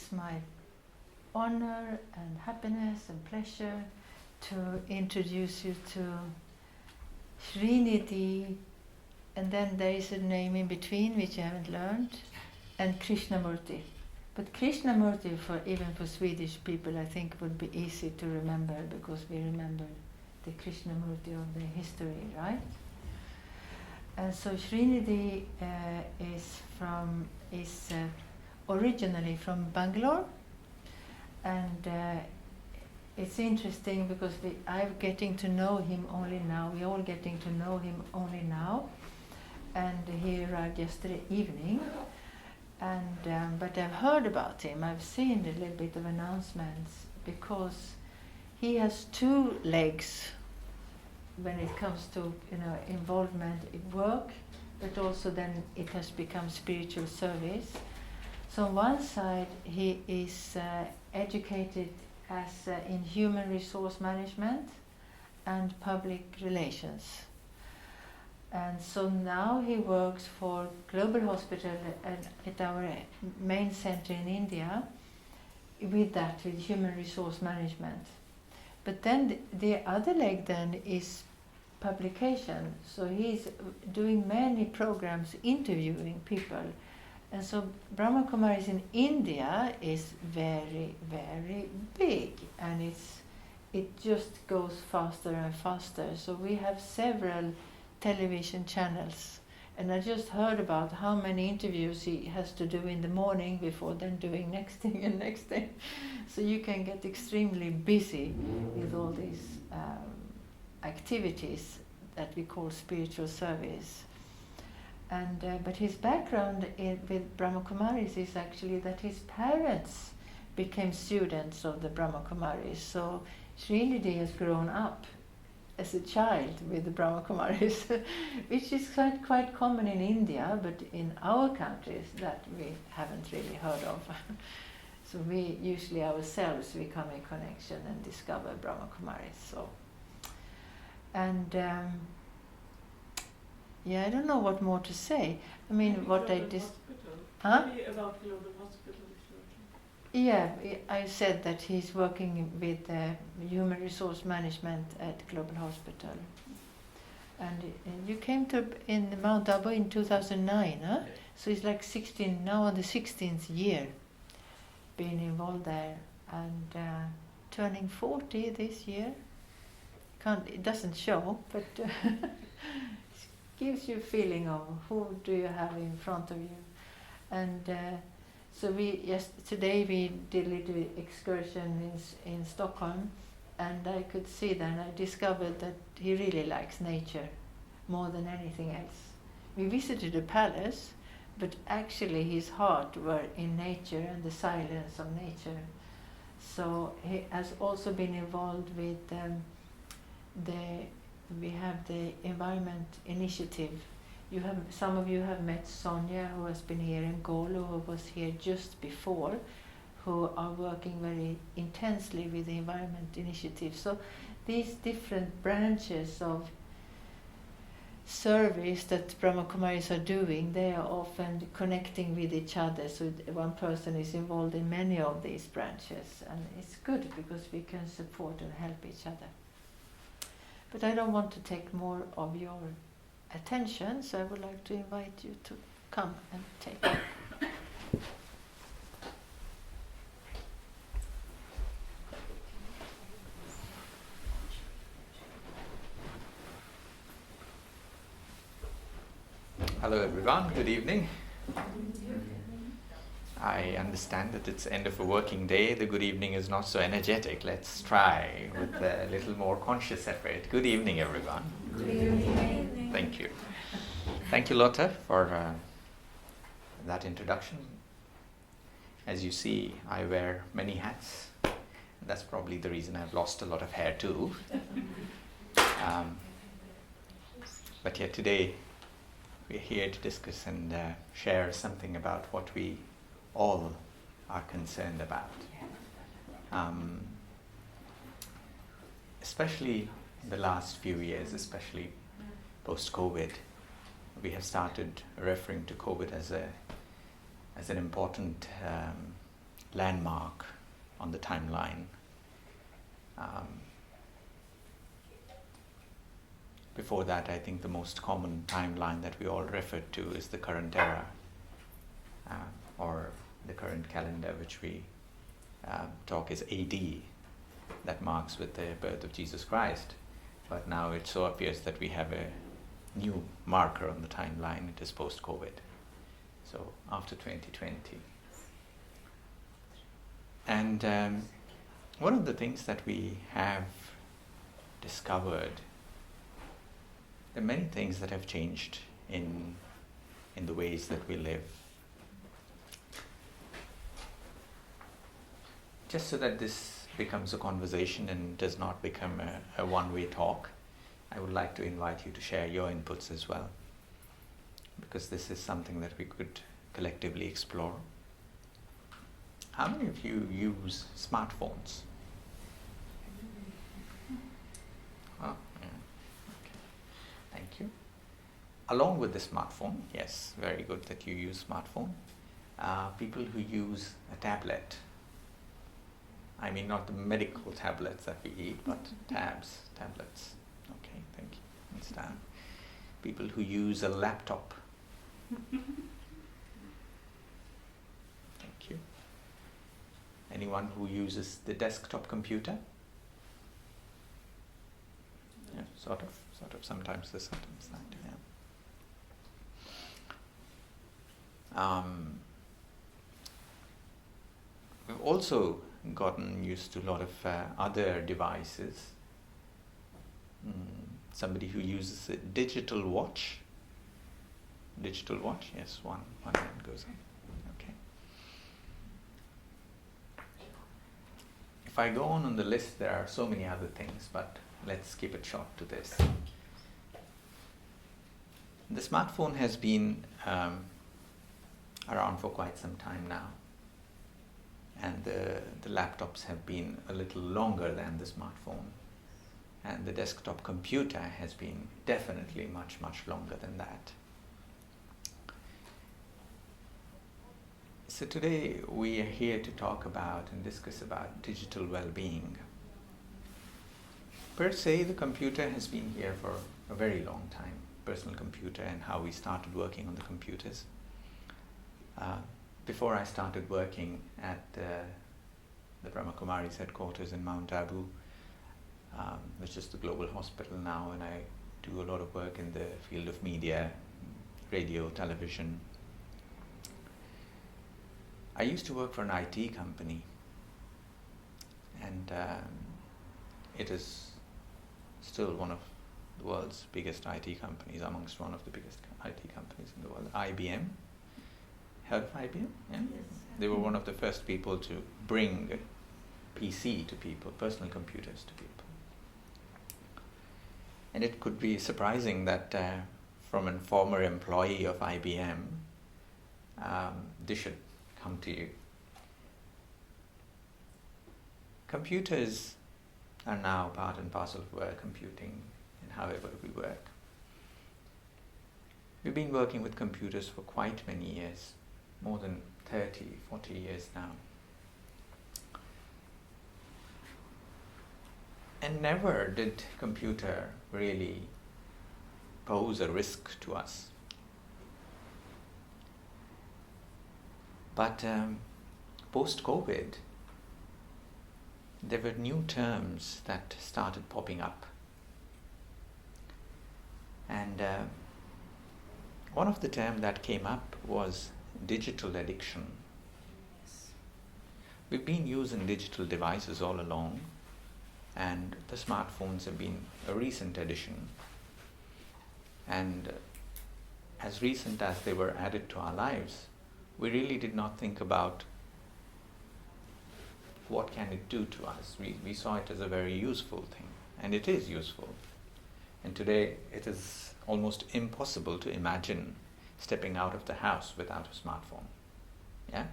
it's my honor and happiness and pleasure to introduce you to Shrinidhi, and then there is a name in between which I haven't learned, and Krishnamurthy. But Krishnamurthy, even for Swedish people, I think would be easy to remember because we remember the Krishnamurthy of the history, right? And so Shrinidhi is originally from Bangalore, and it's interesting because I'm getting to know him only now. We're all getting to know him only now, and he arrived yesterday evening. And but I've heard about him. I've seen a little bit of announcements because he has two legs when it comes to involvement in work, but also then it has become spiritual service. So on one side he is educated as in human resource management and public relations. And so now he works for Global Hospital at our main center in India with human resource management. But then the other leg then is publication. So he's doing many programs interviewing people. And so Brahma Kumaris in India is very, very big, and it just goes faster and faster. So we have several television channels, and I just heard about how many interviews he has to do in the morning before then doing next thing and next thing. So you can get extremely busy with all these activities that we call spiritual service. And but his background with Brahma Kumaris is actually that his parents became students of the Brahma Kumaris. So Shrinidhi has grown up as a child with the Brahma Kumaris, which is quite common in India, but in our countries that we haven't really heard of. So we usually ourselves we come in connection and discover Brahma Kumaris. So, and I don't know what more to say. I mean, maybe what I just, Maybe about Global Hospital. Yeah, I said that he's working with human resource management at Global Hospital. And you came to in Mount Abu in 2009, huh? Yes. So it's like 16, now on the 16th year, being involved there, and turning 40 this year. It doesn't show, but it gives you a feeling of who do you have in front of you. And so today we did a little excursion in Stockholm, and I could see then, I discovered that he really likes nature more than anything else. We visited a palace, but actually his heart were in nature and the silence of nature. So he has also been involved with we have the Environment Initiative. Some of you have met Sonia, who has been here, and Golo, who was here just before, who are working very intensely with the Environment Initiative. So these different branches of service that Brahma Kumaris are doing, they are often connecting with each other. So one person is involved in many of these branches, and it's good because we can support and help each other. But I don't want to take more of your attention, so I would like to invite you to come and take it. Hello everyone, good evening. I understand that it's end of a working day. The good evening is not so energetic. Let's try with a little more conscious effort. Good evening everyone. Good evening. Thank you. Thank you, Lotta, for that introduction. As you see, I wear many hats. That's probably the reason I've lost a lot of hair too. But yet today we're here to discuss and share something about what we all are concerned about. Especially the last few years, especially post-COVID, we have started referring to COVID as an important landmark on the timeline. Before that, I think the most common timeline that we all refer to is the current era, or the current calendar, which we talk is AD, that marks with the birth of Jesus Christ. But now it so appears that we have a new marker on the timeline. It is post-COVID, so after 2020. And one of the things that we have discovered, there are many things that have changed in the ways that we live. Just so that this becomes a conversation and does not become a one-way talk, I would like to invite you to share your inputs as well, because this is something that we could collectively explore. How many of you use smartphones? Oh, yeah. Okay. Thank you. Along with the smartphone, yes, very good that you use smartphone. People who use a tablet. I mean, not the medical tablets that we eat, but tablets. Okay, thank you. Understand. People who use a laptop. Thank you. Anyone who uses the desktop computer? Yeah, sort of. Sometimes this, sometimes that. Yeah. We've also gotten used to a lot of other devices. Somebody who uses a digital watch. Digital watch, yes, one hand goes up. Okay. If I go on the list, there are so many other things, but let's keep it short to this. The smartphone has been around for quite some time now. And the laptops have been a little longer than the smartphone. And the desktop computer has been definitely much, much longer than that. So today we are here to talk about and discuss about digital well-being. Per se, the computer has been here for a very long time, personal computer, and how we started working on the computers. Before I started working at the Brahma Kumari's headquarters in Mount Abu, which is the global hospital now, and I do a lot of work in the field of media, radio, television. I used to work for an IT company, and it is still one of the world's biggest IT companies, amongst one of the biggest IT companies in the world, IBM. Heard of IBM? Yeah. Yes. They were one of the first people to bring PC to people, personal computers to people. And it could be surprising that from a former employee of IBM, this should come to you. Computers are now part and parcel of work, computing, and however we work. We've been working with computers for quite many years. More than 30, 40 years now. And never did computer really pose a risk to us. But post-COVID, there were new terms that started popping up. And one of the terms that came up was digital addiction. We've been using digital devices all along, and the smartphones have been a recent addition. And as recent as they were added to our lives, we really did not think about what can it do to us. We saw it as a very useful thing, and it is useful. And today it is almost impossible to imagine stepping out of the house without a smartphone. Yeah?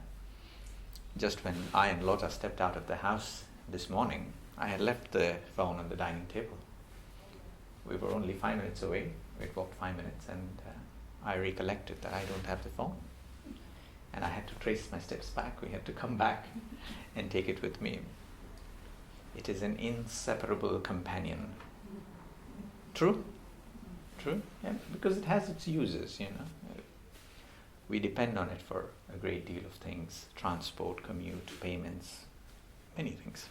Just when I and Lotta stepped out of the house this morning, I had left the phone on the dining table. We were only 5 minutes away. We'd walked 5 minutes, and I recollected that I don't have the phone. And And I had to trace my steps back. We had to come back and take it with me. It is an inseparable companion. True? True? Yeah, because it has its uses, We depend on it for a great deal of things. Transport, commute, payments, many things.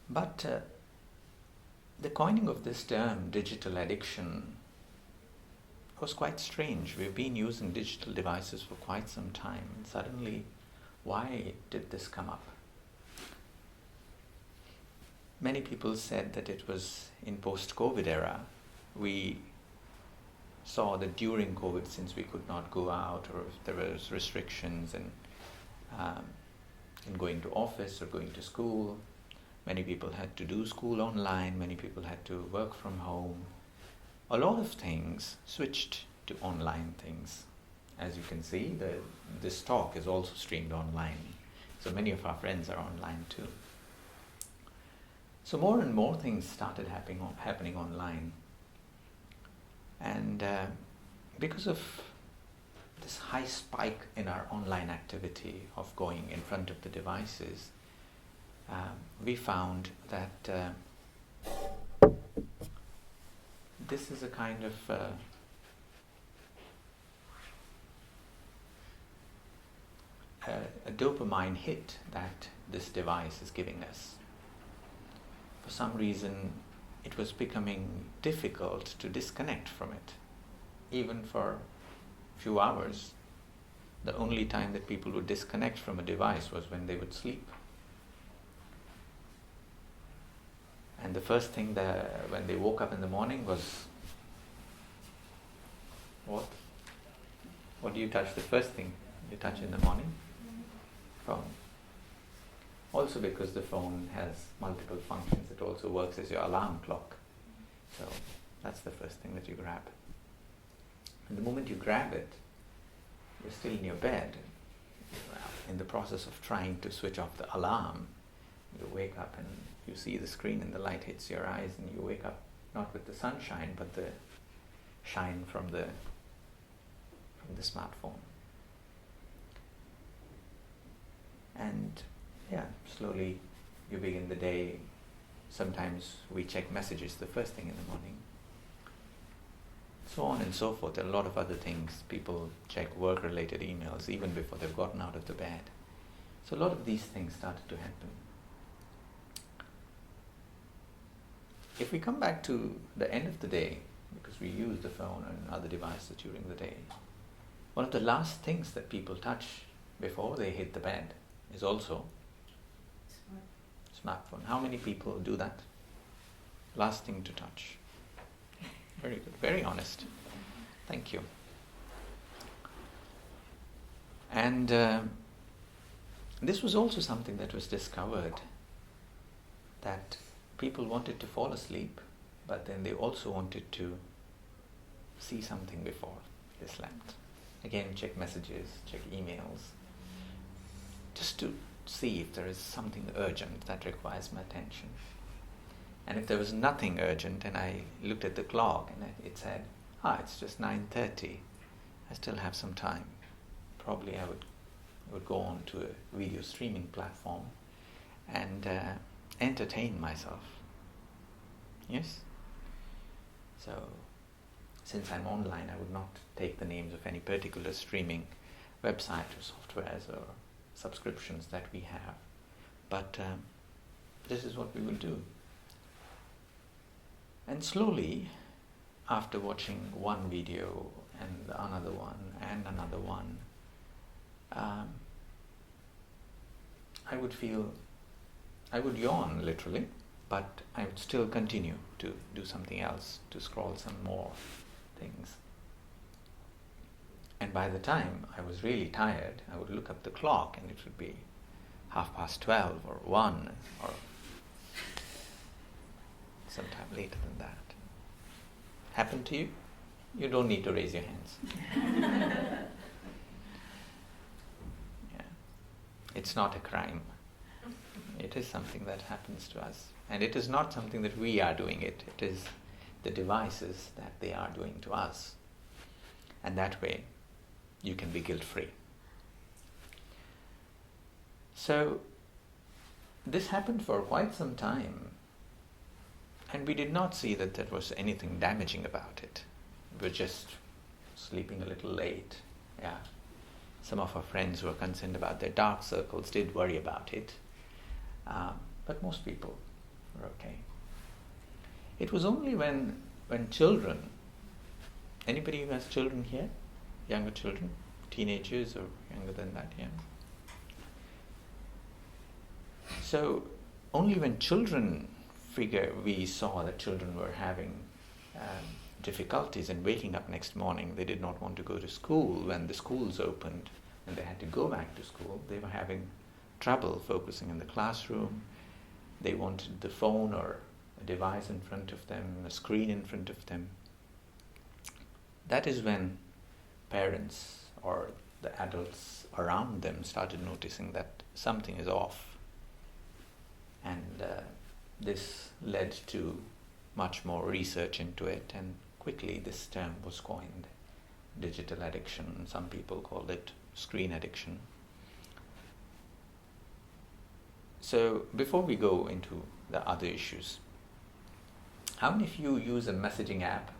But the coining of this term, digital addiction, was quite strange. We've been using digital devices for quite some time. And suddenly, why did this come up? Many people said that it was in post-COVID era. We saw that during COVID, since we could not go out, or if there was restrictions in going to office or going to school, many people had to do school online, many people had to work from home. A lot of things switched to online things. As you can see, this talk is also streamed online. So many of our friends are online too. So more and more things started happening online. And because of this high spike in our online activity of going in front of the devices, we found that this is a kind of a dopamine hit that this device is giving us. For some reason, it was becoming difficult to disconnect from it, even for a few hours. The only time that people would disconnect from a device was when they would sleep. And the first thing when they woke up in the morning was, what? What do you touch? The first thing you touch in the morning? Phone. Also because the phone has multiple functions, it also works as your alarm clock. So that's the first thing that you grab. And the moment you grab it, you're still in your bed. In the process of trying to switch off the alarm, you wake up and you see the screen and the light hits your eyes, and you wake up not with the sunshine, but the shine from the smartphone. And slowly you begin the day. Sometimes we check messages the first thing in the morning. So on and so forth. There are a lot of other things. People check work-related emails even before they've gotten out of the bed. So a lot of these things started to happen. If we come back to the end of the day, because we use the phone and other devices during the day, one of the last things that people touch before they hit the bed is also smartphone. How many people do that? Last thing to touch. Very good. Very honest. Thank you. And this was also something that was discovered, that people wanted to fall asleep, but then they also wanted to see something before they slept. Again, check messages, check emails, just to see if there is something urgent that requires my attention. And if there was nothing urgent, and I looked at the clock and it said, it's just 9:30, I still have some time. Probably I would go on to a video streaming platform and entertain myself. Yes? So, since I'm online, I would not take the names of any particular streaming website or softwares or subscriptions that we have. But this is what we will do. And slowly, after watching one video and another one and another one, I would yawn literally, but I would still continue to do something else, to scroll some more things. And by the time I was really tired, I would look up the clock and it would be 12:30 or 1 or sometime later than that. Happened to you? You don't need to raise your hands. It's not a crime. It is something that happens to us. And it is not something that we are doing it. It is the devices that they are doing to us. And that way, you can be guilt-free. So this happened for quite some time, and we did not see that there was anything damaging about it. We were just sleeping a little late. Yeah. Some of our friends who were concerned about their dark circles did worry about it, but most people were okay. It was only when children, anybody who has children here, younger children, teenagers or younger than that, yeah. So only when we saw that children were having difficulties in waking up next morning. They did not want to go to school when the schools opened and they had to go back to school. They were having trouble focusing in the classroom. They wanted the phone or a device in front of them, a screen in front of them. That is when parents or the adults around them started noticing that something is off. And this led to much more research into it, and quickly this term was coined, digital addiction. Some people called it screen addiction. So before we go into the other issues, how many of you use a messaging app?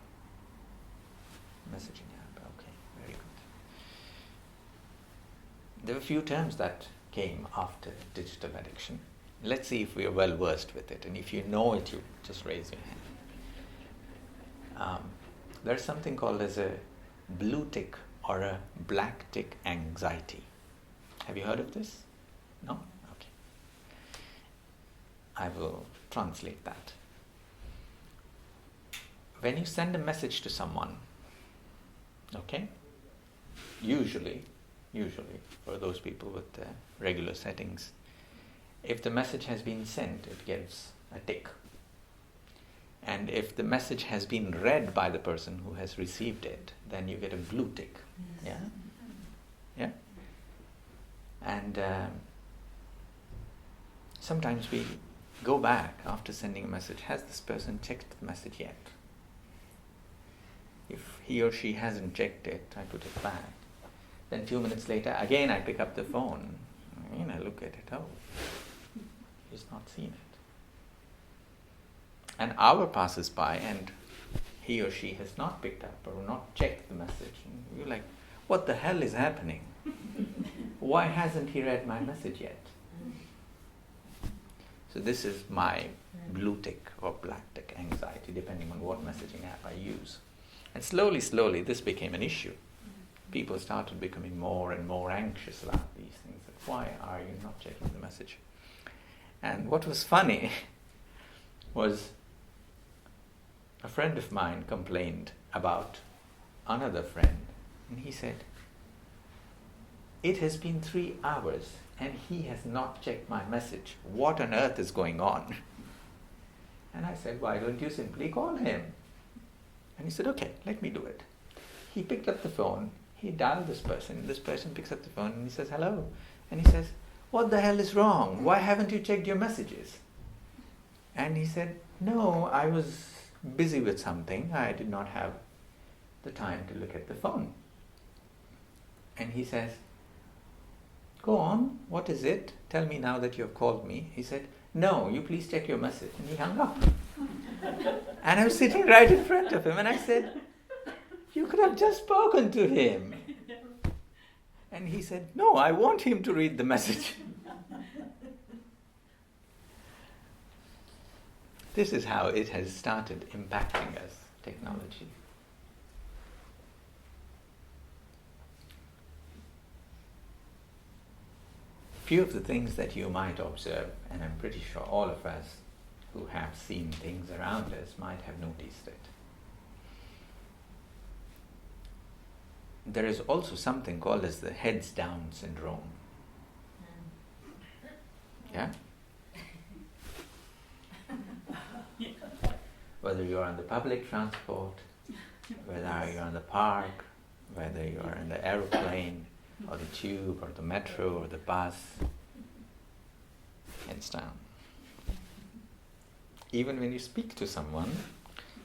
Messaging app, okay, very good. There were a few terms that came after digital addiction. Let's see if we are well versed with it, and if you know it, you just raise your hand. There's something called as a blue tick or a black tick anxiety. Have you heard of this? No? Okay. I will translate that. When you send a message to someone, okay, usually for those people with regular settings, if the message has been sent, it gives a tick. And if the message has been read by the person who has received it, then you get a blue tick. Yeah? Yeah? And sometimes we go back after sending a message. Has this person checked the message yet? If he or she hasn't checked it, I put it back. Then 2 minutes later, again I pick up the phone. Again I look at it. Oh, he's not seen it. An hour passes by and he or she has not picked up or not checked the message. And you're like, what the hell is happening? Why hasn't he read my message yet? So this is my blue tick or black tick anxiety, depending on what messaging app I use. And slowly, this became an issue. People started becoming more and more anxious about these things. Like, why are you not checking the message? And what was funny was a friend of mine complained about another friend. And he said, it has been 3 hours and he has not checked my message. What on earth is going on? And I said, why don't you simply call him? And he said, okay, let me do it. He picked up the phone, he dialed this person picks up the phone and he says, hello. And he says, what the hell is wrong? Why haven't you checked your messages? And he said, no, I was busy with something. I did not have the time to look at the phone. And he says, go on, what is it? Tell me now that you have called me. He said, no, you please check your message. And he hung up. And I was sitting right in front of him and I said, you could have just spoken to him. And he said, no, I want him to read the message. This is how it has started impacting us, technology. Few of the things that you might observe, and I'm pretty sure all of us who have seen things around us might have noticed it. There is also something called as the heads down syndrome. Yeah? Whether you're on the public transport, whether you're on the park, whether you're in the aeroplane, or the tube, or the metro, or the bus, heads down. Even when you speak to someone,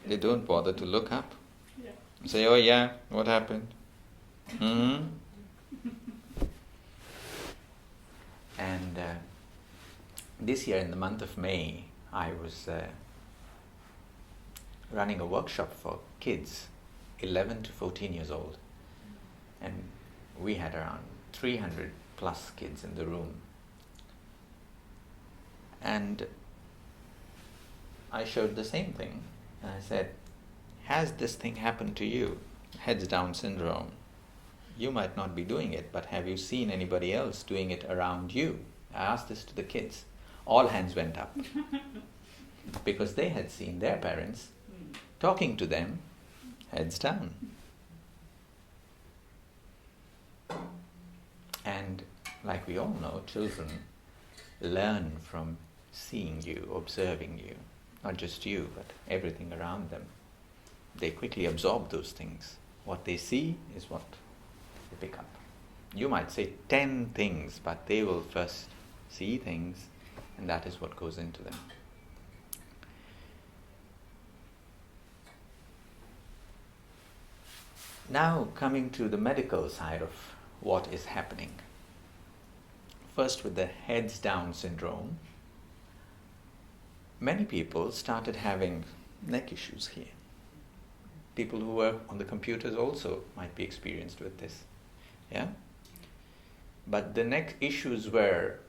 they don't bother to look up. Yeah. Say, oh yeah, what happened? And this year in the month of May, I was running a workshop for kids 11 to 14 years old. And we had around 300 plus kids in the room. And I showed the same thing. And I said, has this thing happened to you? Heads down syndrome. You might not be doing it, but have you seen anybody else doing it around you? I asked this to the kids. All hands went up. Because they had seen their parents talking to them, heads down. And like we all know, children learn from seeing you, observing you. Not just you, but everything around them. They quickly absorb those things. What they see is what they pick up. You might say 10 things, but they will first see things, and that is what goes into them. Now coming to the medical side of what is happening. First with the heads down syndrome, many people started having neck issues here. People who work on the computers also might be experienced with this. Yeah? But the neck issues were,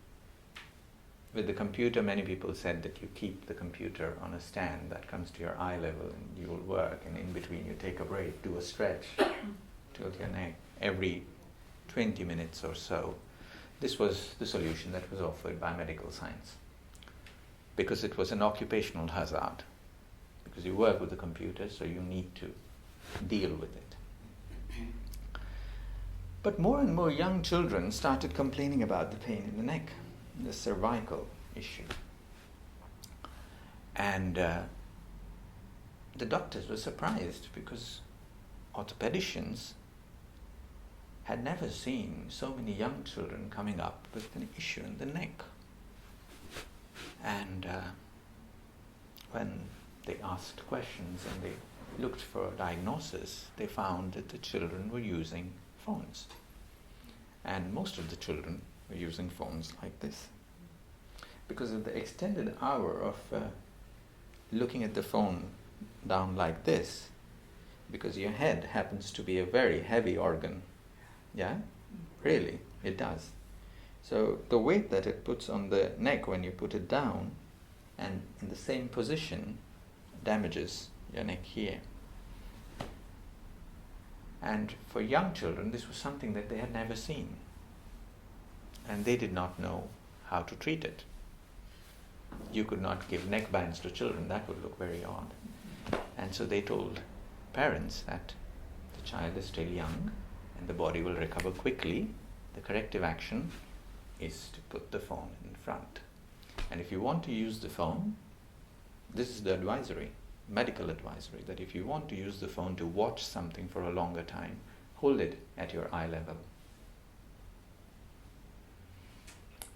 with the computer, many people said that you keep the computer on a stand that comes to your eye level and you will work, and in between you take a break, do a stretch, tilt your neck every 20 minutes or so. This was the solution that was offered by medical science, because it was an occupational hazard, because you work with the computer, so you need to deal with it. But more and more young children started complaining about the pain in the neck, the cervical issue. And the doctors were surprised, because orthopedicians had never seen so many young children coming up with an issue in the neck. And when they asked questions and they looked for a diagnosis, they found that the children were using phones. And most of the children were using phones like this. Because of the extended hour of looking at the phone down like this, because your head happens to be a very heavy organ. Yeah? Really, it does. So the weight that it puts on the neck when you put it down and in the same position damages your neck here. And for young children, this was something that they had never seen. And they did not know how to treat it. You could not give neck bands to children, that would look very odd. And so they told parents that the child is still young and the body will recover quickly. The corrective action is to put the phone in front. And if you want to use the phone, this is the advisory, medical advisory, that if you want to use the phone to watch something for a longer time, hold it at your eye level.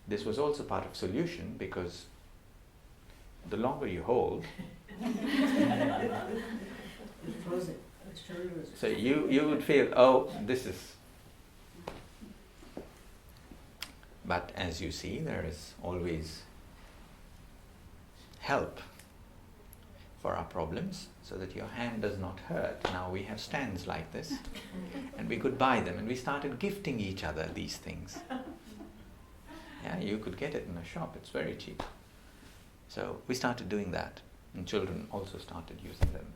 This was also part of solution, because the longer you hold, so you would feel, oh, this is. But as you see, there is always help for our problems, so that your hand does not hurt. Now we have stands like this, and we could buy them, and we started gifting each other these things. Yeah, you could get it in a shop, it's very cheap. So we started doing that, and children also started using them.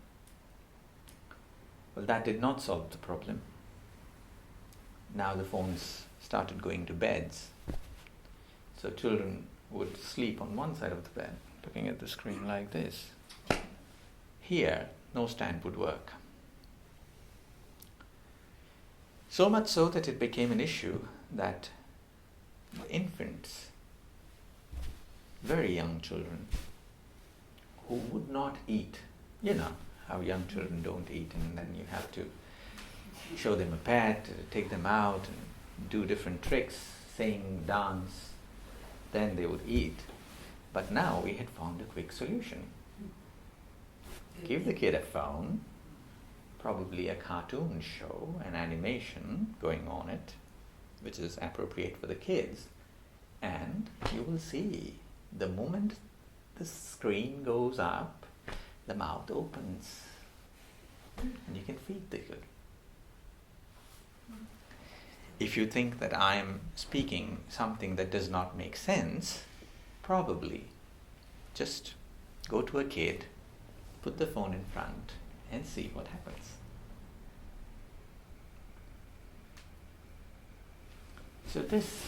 Well, that did not solve the problem. Now the phones started going to beds. So children would sleep on one side of the bed, looking at the screen like this. Here, no stand would work. So much so that it became an issue that infants, very young children, who would not eat, you know how young children don't eat, and then you have to show them a pet, take them out and do different tricks, sing, dance, then they would eat. But now we had found a quick solution. Give the kid a phone, probably a cartoon show, an animation going on it, which is appropriate for the kids, And you will see, the moment the screen goes up, the mouth opens and you can feed the kid. If you think that I am speaking something that does not make sense, probably just go to a kid, put the phone in front and see what happens. So this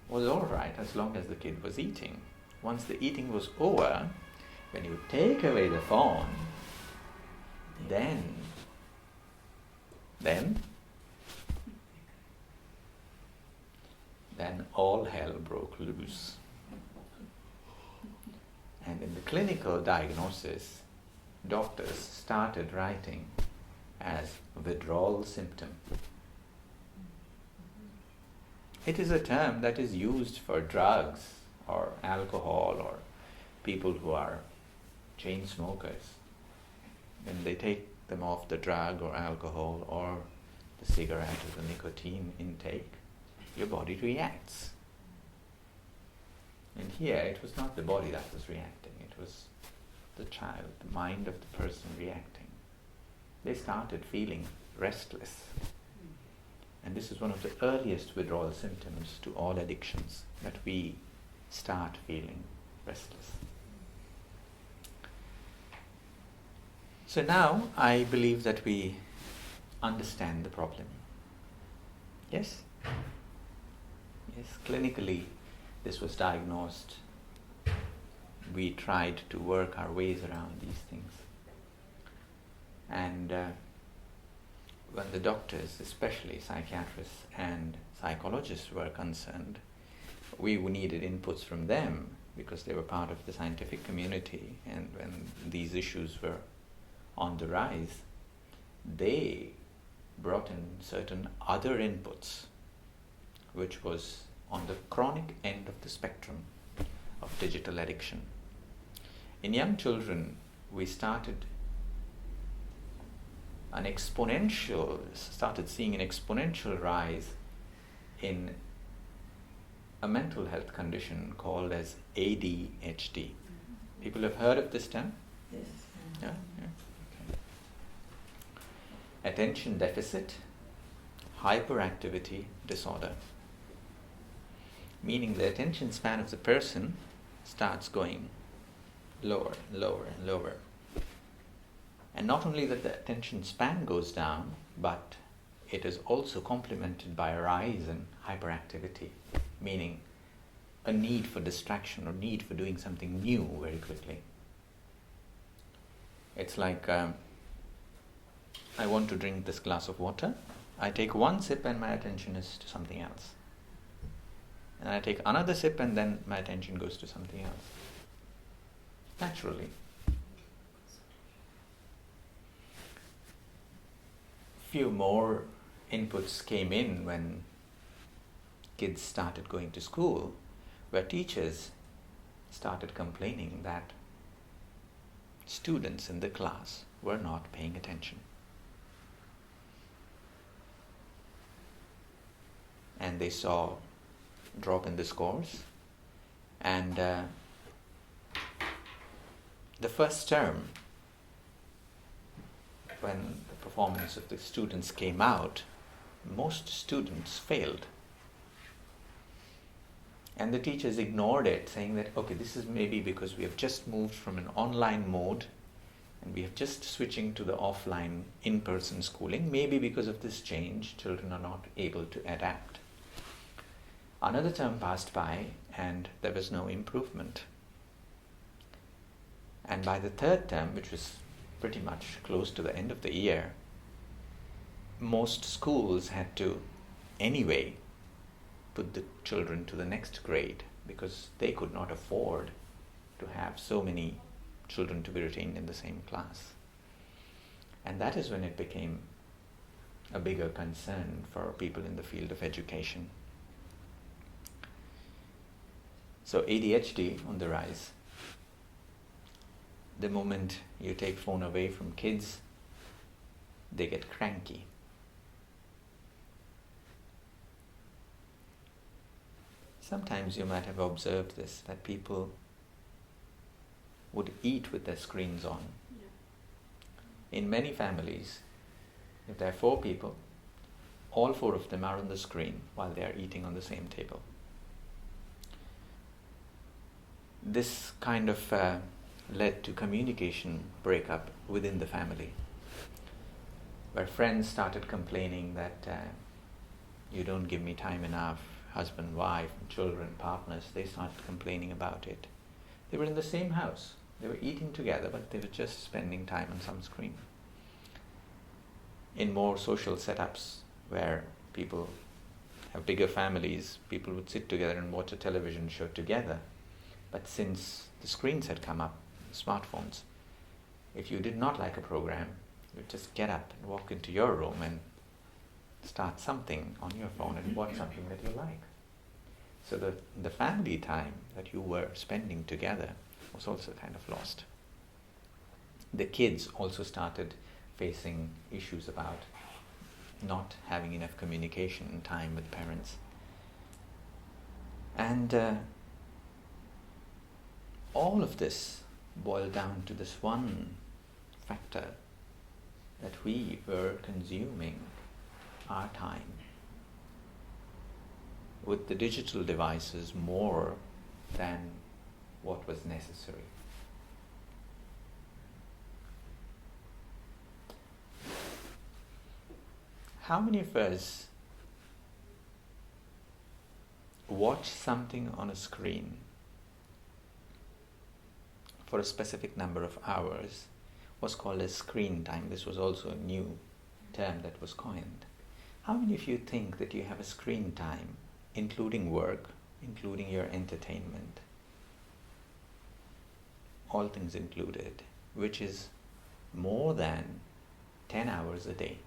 was all right as long as the kid was eating. Once the eating was over, when you take away the phone, then all hell broke loose. And in the clinical diagnosis, doctors started writing as withdrawal symptom. It is a term that is used for drugs or alcohol or people who are chain smokers. When they take them off the drug or alcohol or the cigarette or the nicotine intake, your body reacts. And here it was not the body that was reacting, it was the child, the mind of the person reacting. They started feeling restless. And this is one of the earliest withdrawal symptoms to all addictions, that we start feeling restless. So now I believe that we understand the problem. Yes? Yes, clinically this was diagnosed. We tried to work our ways around these things. And when the doctors, especially psychiatrists and psychologists, were concerned, we needed inputs from them because they were part of the scientific community, and when these issues were on the rise, they brought in certain other inputs, which was on the chronic end of the spectrum of digital addiction. In young children, we started seeing an exponential rise in a mental health condition called as ADHD. People have heard of this term? Yes. Yeah? Okay. Attention deficit hyperactivity disorder. Meaning the attention span of the person starts going lower and lower and lower. And not only that the attention span goes down, but it is also complemented by a rise in hyperactivity, meaning a need for distraction or need for doing something new very quickly. It's like, I want to drink this glass of water. I take one sip and my attention is to something else. And I take another sip and then my attention goes to something else. Naturally. Few more inputs came in when kids started going to school, where teachers started complaining that students in the class were not paying attention. And they saw a drop in the scores, and the first term, when the performance of the students came out, most students failed. And the teachers ignored it, saying that, okay, this is maybe because we have just moved from an online mode and we have just switching to the offline in-person schooling. Maybe because of this change, children are not able to adapt. Another term passed by and there was no improvement. And by the third term, which was pretty much close to the end of the year, most schools had to anyway put the children to the next grade because they could not afford to have so many children to be retained in the same class. And that is when it became a bigger concern for people in the field of education. So ADHD on the rise. The moment you take phone away from kids, they get cranky. Sometimes you might have observed this, that people would eat with their screens on. Yeah. In many families, if there are 4 people, all 4 of them are on the screen while they are eating on the same table. This kind of led to communication breakup within the family, where friends started complaining that you don't give me time enough. Husband, wife, children, partners, they started complaining about it. They were in the same house. They were eating together, but they were just spending time on some screen. In more social setups where people have bigger families, people would sit together and watch a television show together. But since the screens had come up, smartphones, if you did not like a program, you would just get up and walk into your room and start something on your phone and watch something that you like. So the family time that you were spending together was also kind of lost. The kids also started facing issues about not having enough communication and time with parents. And all of this boiled down to this one factor, that we were consuming our time with the digital devices more than what was necessary. How many of us watch something on a screen for a specific number of hours was called as screen time? This was also a new term that was coined. How many of you think that you have a screen time, including work, including your entertainment, all things included, which is more than 10 hours a day?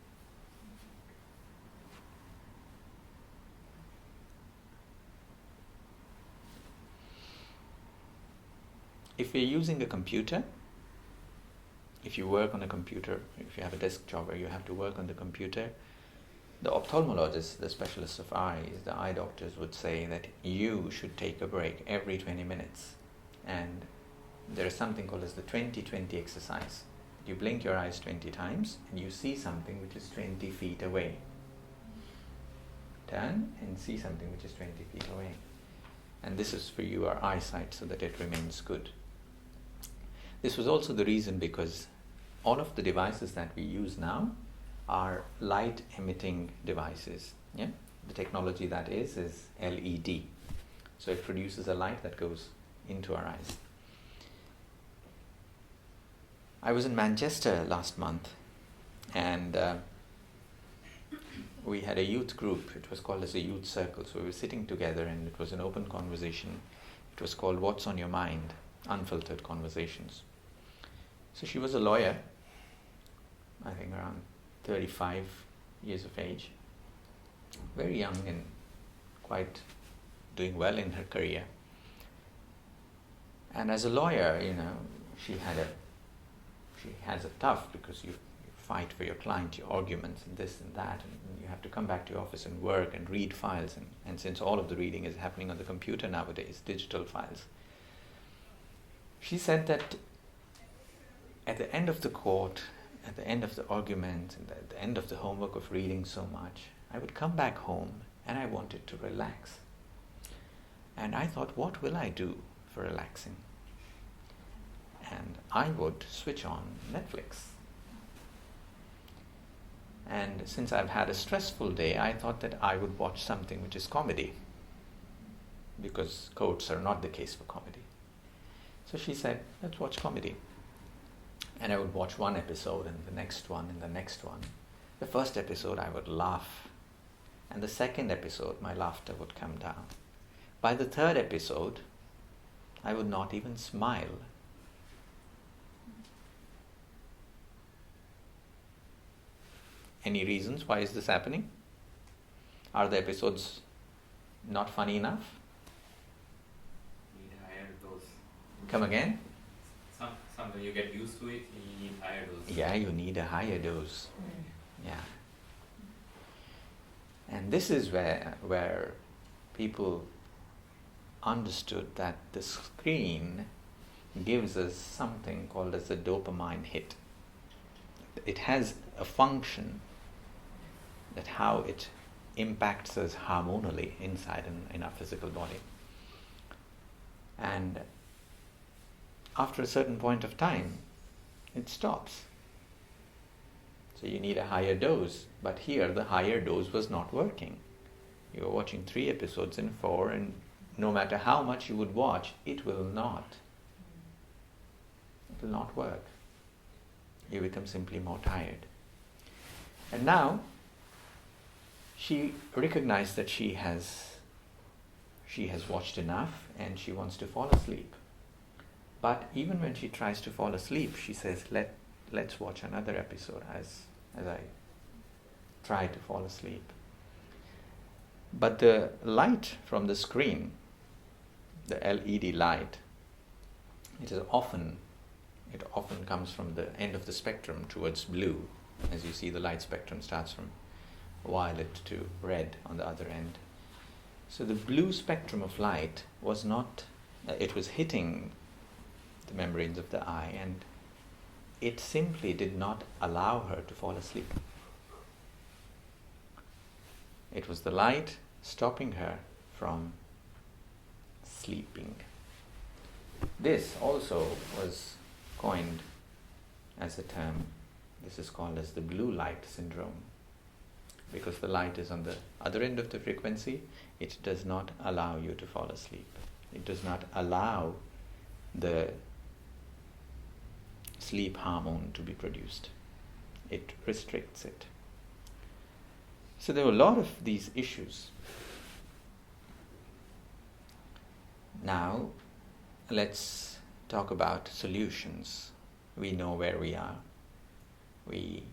If you're using a computer, if you work on a computer, if you have a desk job where you have to work on the computer, the ophthalmologists, the specialists of eyes, the eye doctors would say that you should take a break every 20 minutes. And there is something called as the 20-20 exercise. You blink your eyes 20 times and you see something which is 20 feet away. Turn and see something which is 20 feet away. And this is for your eyesight so that it remains good. This was also the reason because all of the devices that we use now are light emitting devices. Yeah? The technology that is LED. So it produces a light that goes into our eyes. I was in Manchester last month and we had a youth group. It was called as a youth circle. So we were sitting together and it was an open conversation. It was called What's on Your Mind? Unfiltered Conversations. So she was a lawyer, I think around 35 years of age, very young and quite doing well in her career. And as a lawyer, she has it tough because you fight for your client, your arguments and this and that, and you have to come back to your office and work and read files, and since all of the reading is happening on the computer nowadays, digital files. She said that at the end of the court, at the end of the argument, and at the end of the homework of reading so much, I would come back home and I wanted to relax. And I thought, what will I do for relaxing? And I would switch on Netflix. And since I've had a stressful day, I thought that I would watch something which is comedy, because courts are not the case for comedy. So she said, let's watch comedy. And I would watch one episode and the next one and the next one. The first episode I would laugh, and the second episode my laughter would come down. By the third episode, I would not even smile. Any reasons why is this happening? Are the episodes not funny enough? Need higher dose. Come again? Sometimes you get used to it, you need higher dose. Yeah, you need a higher dose. Yeah. And this is where people understood that the screen gives us something called as a dopamine hit. It has a function that how it impacts us hormonally inside in our physical body. And after a certain point of time, it stops. So you need a higher dose, but here the higher dose was not working. You were watching 3 episodes in 4, and no matter how much you would watch, it will not work. You become simply more tired. And now she recognized that she has watched enough and she wants to fall asleep. But even when she tries to fall asleep, she says, let's watch another episode as I try to fall asleep. But the light from the screen, the LED light, it often comes from the end of the spectrum towards blue. As you see, the light spectrum starts from violet to red on the other end. So the blue spectrum of light was not, it was hitting the membranes of the eye, and it simply did not allow her to fall asleep. It was the light stopping her from sleeping. This also was coined as a term. This is called as the blue light syndrome. Because the light is on the other end of the frequency, it does not allow you to fall asleep. It does not allow the sleep hormone to be produced. It restricts it. So there were a lot of these issues. Now, let's talk about solutions. We know where we are. We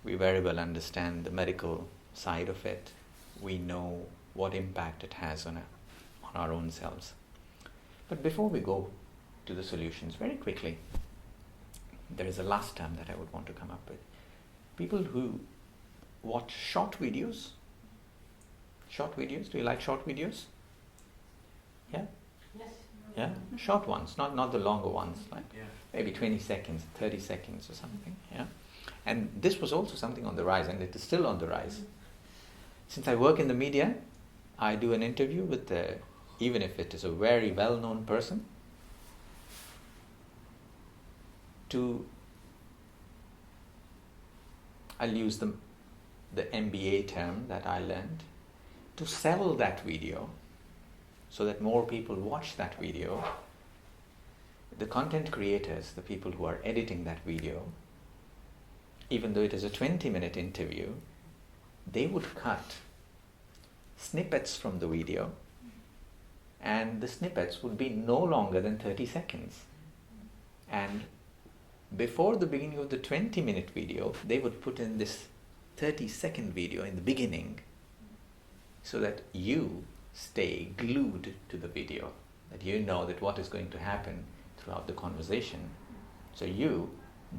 very well understand the medical side of it. We know what impact it has on our own selves. But before we go to the solutions, very quickly, there is a last term that I would want to come up with. People who watch short videos. Short videos, do you like short videos? Yeah? Yes. Yeah? Short ones, not the longer ones, like maybe 20 seconds, 30 seconds or something. Yeah? And this was also something on the rise, and it is still on the rise. Since I work in the media, I do an interview with even if it is a very well-known person, I'll use the MBA term that I learned, to sell that video so that more people watch that video. The content creators, the people who are editing that video, even though it is a 20-minute interview, they would cut snippets from the video, and the snippets would be no longer than 30 seconds. And before the beginning of the 20-minute video, they would put in this 30-second video in the beginning so that you stay glued to the video, that you know that what is going to happen throughout the conversation. So you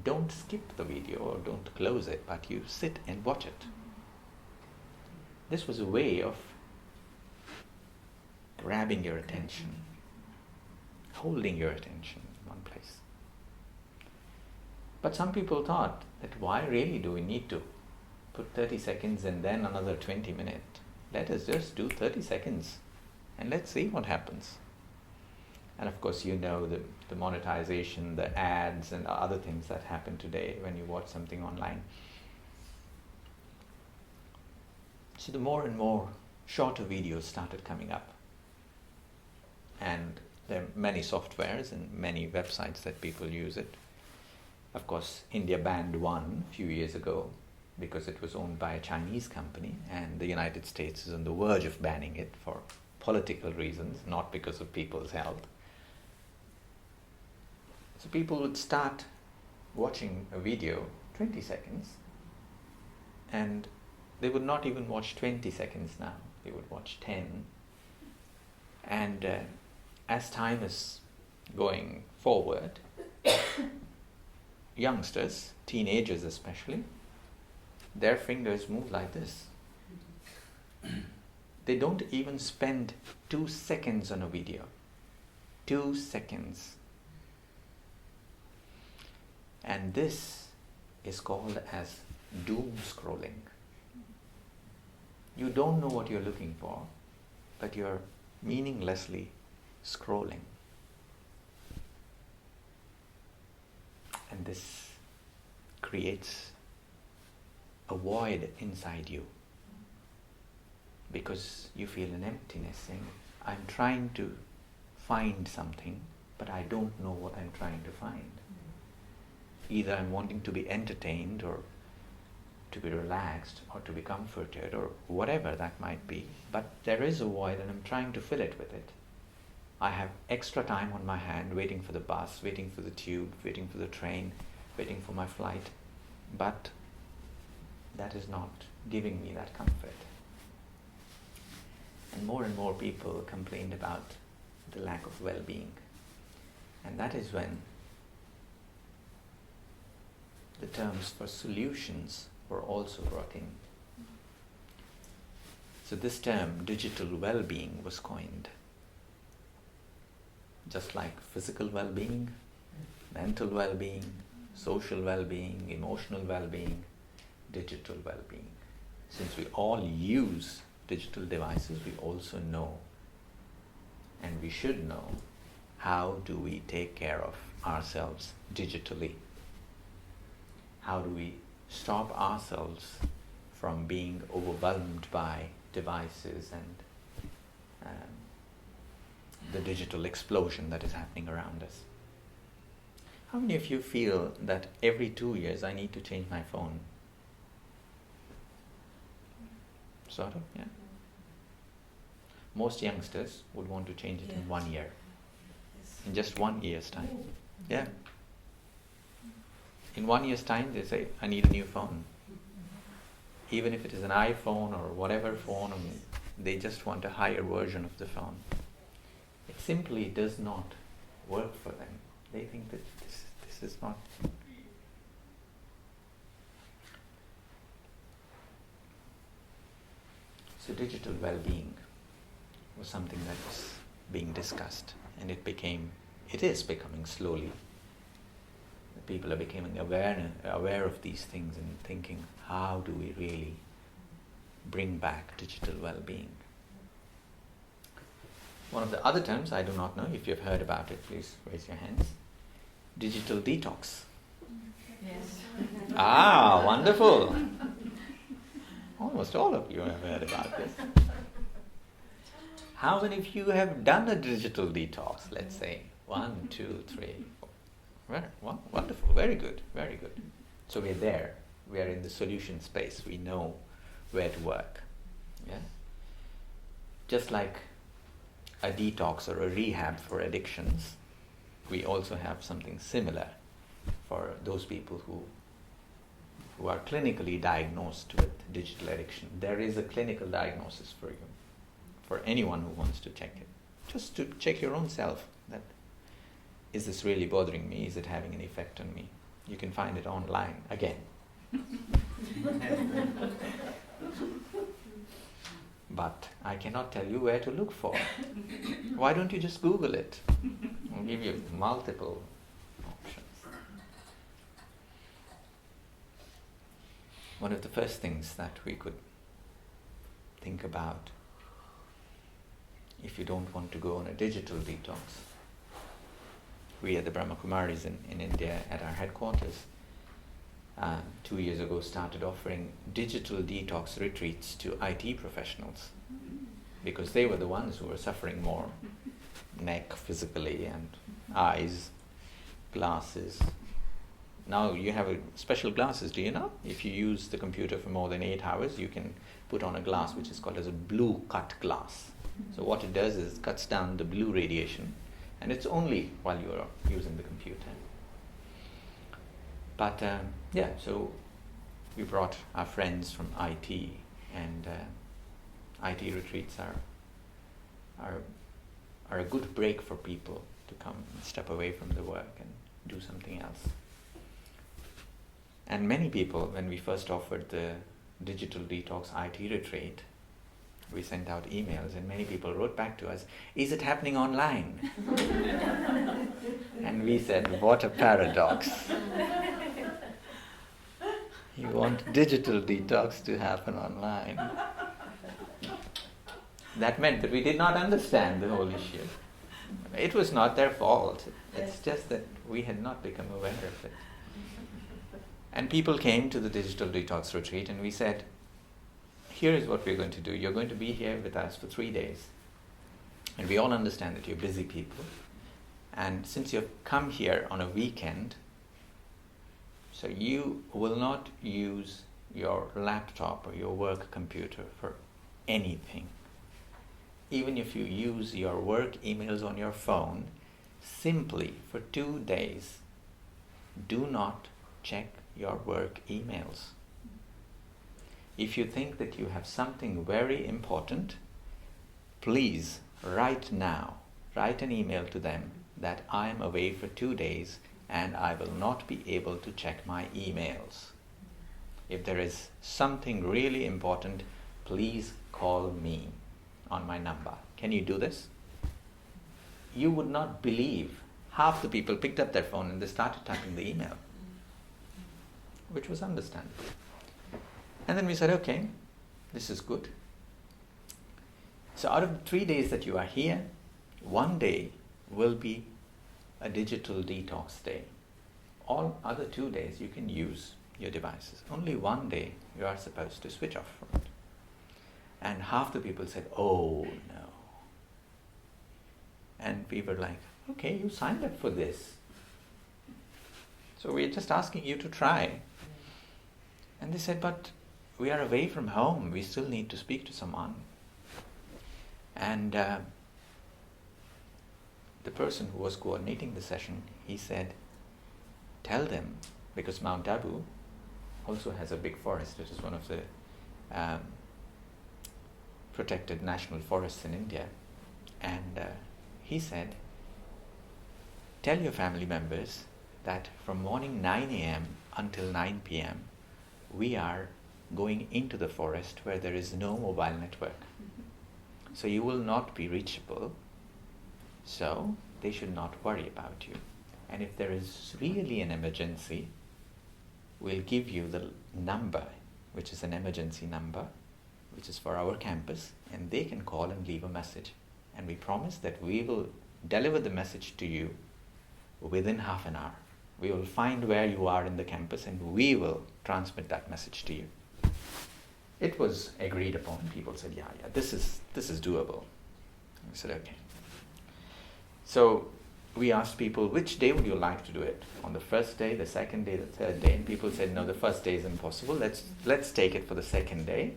don't skip the video or don't close it, but you sit and watch it. This was a way of grabbing your attention, holding your attention in one place. But some people thought that why really do we need to put 30 seconds and then another 20 minutes? Let us just do 30 seconds and let's see what happens. And of course, you know the monetization, the ads and other things that happen today when you watch something online. So the more and more shorter videos started coming up. And there are many softwares and many websites that people use it. Of course, India banned one a few years ago because it was owned by a Chinese company, and the United States is on the verge of banning it for political reasons, not because of people's health. So people would start watching a video 20 seconds, and they would not even watch 20 seconds now. They would watch 10. And as time is going forward, youngsters, teenagers especially, their fingers move like this. They don't even spend 2 seconds on a video. 2 seconds. And this is called as doom scrolling. You don't know what you're looking for, but you're meaninglessly scrolling. And this creates a void inside you, because you feel an emptiness saying, I'm trying to find something, but I don't know what I'm trying to find. Either I'm wanting to be entertained, or to be relaxed, or to be comforted, or whatever that might be, but there is a void and I'm trying to fill it with it. I have extra time on my hand, waiting for the bus, waiting for the tube, waiting for the train, waiting for my flight, but that is not giving me that comfort. And more people complained about the lack of well-being. And that is when the terms for solutions were also brought in. So this term, digital well-being, was coined. Just like physical well-being, mental well-being, social well-being, emotional well-being, digital well-being. Since we all use digital devices, we also know, and we should know, how do we take care of ourselves digitally? How do we stop ourselves from being overwhelmed by devices and the digital explosion that is happening around us? How many of you feel that every 2 years I need to change my phone? Sort of, yeah. Most youngsters would want to change it in 1 year. In just 1 year's time. Yeah. In 1 year's time they say, I need a new phone. Even if it is an iPhone or whatever phone, they just want a higher version of the phone. It simply does not work for them. They think that this is not. So digital well-being was something that was being discussed, and it is becoming slowly. People are becoming aware of these things and thinking, how do we really bring back digital well-being? One of the other terms, I do not know, if you've heard about it, please raise your hands. Digital detox. Yes. Ah, wonderful. Almost all of you have heard about this. How many of you have done a digital detox? Let's say 1, 2, 3, 4. Wonderful, very good, very good. So we're there. We are in the solution space. We know where to work. Yeah. Just like a detox or a rehab for addictions, we also have something similar for those people who are clinically diagnosed with digital addiction. There is a clinical diagnosis for you, for anyone who wants to check it. Just to check your own self, that is this really bothering me? Is it having an effect on me? You can find it online again. But I cannot tell you where to look for. Why don't you just Google it? I'll give you multiple options. One of the first things that we could think about, if you don't want to go on a digital detox, we at the Brahma Kumaris in India at our headquarters 2 years ago started offering digital detox retreats to IT professionals, because they were the ones who were suffering more, neck physically and eyes, glasses. Now you have special glasses, do you know? If you use the computer for more than 8 hours, you can put on a glass which is called as a blue cut glass. So what it does is it cuts down the blue radiation, and it's only while you are using the computer. But so we brought our friends from IT, and IT retreats are a good break for people to come and step away from the work and do something else. And many people, when we first offered the digital detox IT retreat, we sent out emails, and many people wrote back to us, "Is it happening online?" And we said, what a paradox. You want digital detox to happen online. That meant that we did not understand the whole issue. It was not their fault. It's just that we had not become aware of it. And people came to the digital detox retreat, and we said, here is what we're going to do. You're going to be here with us for 3 days. And we all understand that you're busy people. And since you've come here on a weekend, so you will not use your laptop or your work computer for anything. Even if you use your work emails on your phone, simply for 2 days, do not check your work emails. If you think that you have something very important, please write an email to them that I am away for 2 days and I will not be able to check my emails. If there is something really important, please call me on my number. Can you do this? You would not believe half the people picked up their phone and they started typing the email, which was understandable. And then we said, okay, this is good. So out of the 3 days that you are here, 1 day will be a digital detox day. All other 2 days you can use your devices. Only 1 day you are supposed to switch off from it. And half the people said, oh no. And we were like, okay, you signed up for this. So we're just asking you to try. And they said, but we are away from home. We still need to speak to someone. And the person who was coordinating the session, he said, tell them, because Mount Abu also has a big forest. It is one of the protected national forests in India. And he said, tell your family members that from morning 9 a.m. until 9 p.m. we are going into the forest where there is no mobile network. So you will not be reachable. So they should not worry about you. And if there is really an emergency, we'll give you the number, which is an emergency number, which is for our campus, and they can call and leave a message. And we promise that we will deliver the message to you within half an hour. We will find where you are in the campus and we will transmit that message to you. It was agreed upon. People said, yeah, this is doable. We said, okay. So we asked people, which day would you like to do it? On the first day, the second day, the third day? And people said, no, the first day is impossible. Let's take it for the second day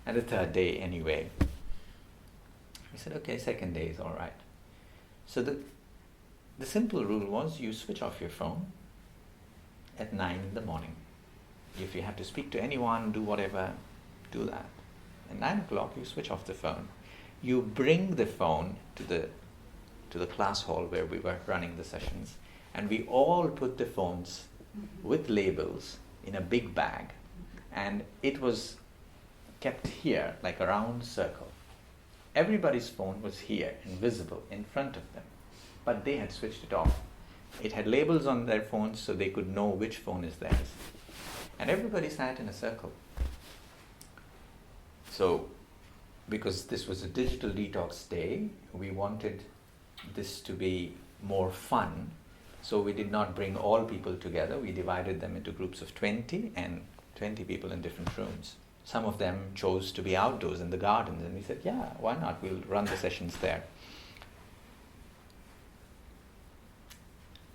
and the third day anyway. We said, okay, second day is all right. So the simple rule was you switch off your phone at 9 in the morning. If you have to speak to anyone, do whatever, do that. At 9 o'clock, you switch off the phone. You bring the phone to the class hall where we were running the sessions, and we all put the phones with labels in a big bag, and it was kept here, like a round circle. Everybody's phone was here, invisible, in front of them, but they had switched it off. It had labels on their phones so they could know which phone is theirs. And everybody sat in a circle. So, because this was a digital detox day, we wanted this to be more fun. So we did not bring all people together. We divided them into groups of 20 and 20 people in different rooms. Some of them chose to be outdoors in the gardens, and we said, yeah, why not? We'll run the sessions there.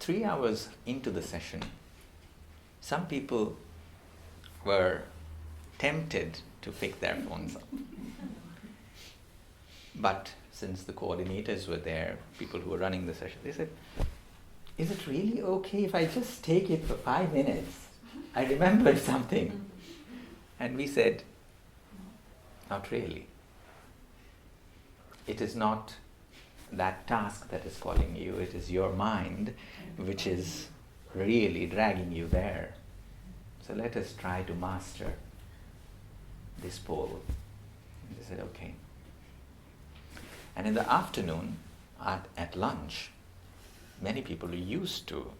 3 hours into the session, some people were tempted to pick their phones up. But since the coordinators were there, people who were running the session, they said, is it really okay if I just take it for 5 minutes? I remembered something. And we said, not really. It is not that task that is calling you, it is your mind which is really dragging you there. So let us try to master this pole. And they said, okay. And in the afternoon, at lunch, many people are used to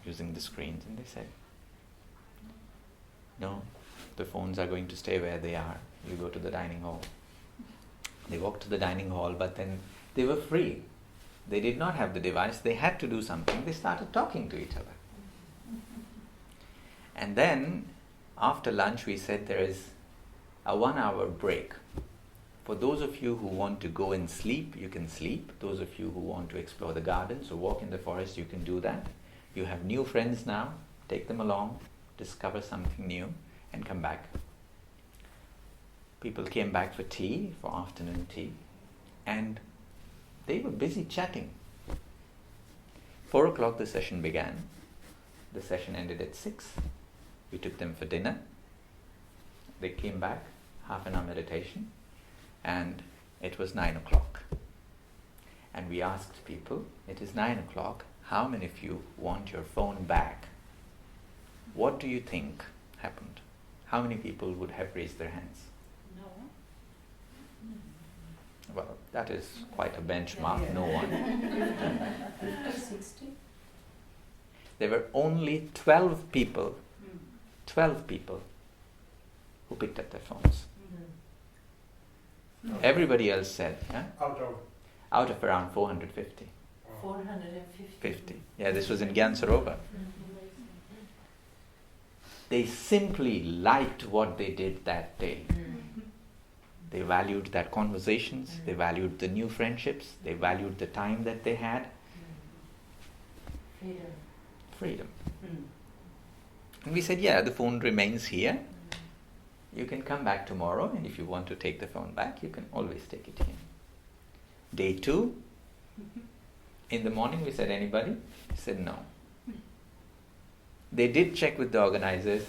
using the screens, and they said, no, the phones are going to stay where they are. You go to the dining hall. They walked to the dining hall, but then they were free. They did not have the device. They had to do something. They started talking to each other. And then, after lunch, we said there is a 1-hour break. For those of you who want to go and sleep, you can sleep. Those of you who want to explore the gardens or walk in the forest, you can do that. You have new friends now. Take them along, discover something new, and come back. People came back for tea, for afternoon tea, and they were busy chatting. 4 o'clock the session began. The session ended at 6. We took them for dinner. They came back, half an hour meditation, and it was 9 o'clock. And we asked people, it is 9 o'clock, how many of you want your phone back? What do you think happened? How many people would have raised their hands? No. Well, that is quite a benchmark, no one. 60. There were only 12 people who picked up their phones. Everybody else said, out of around 450. 450. Yeah, this was in Gyansarovar. They simply liked what they did that day. They valued that conversations, they valued the new friendships, they valued the time that they had. Freedom. And we said, yeah, the phone remains here. You can come back tomorrow, and if you want to take the phone back, you can always take it here. Day 2, in the morning we said, anybody? He said, no. They did check with the organizers,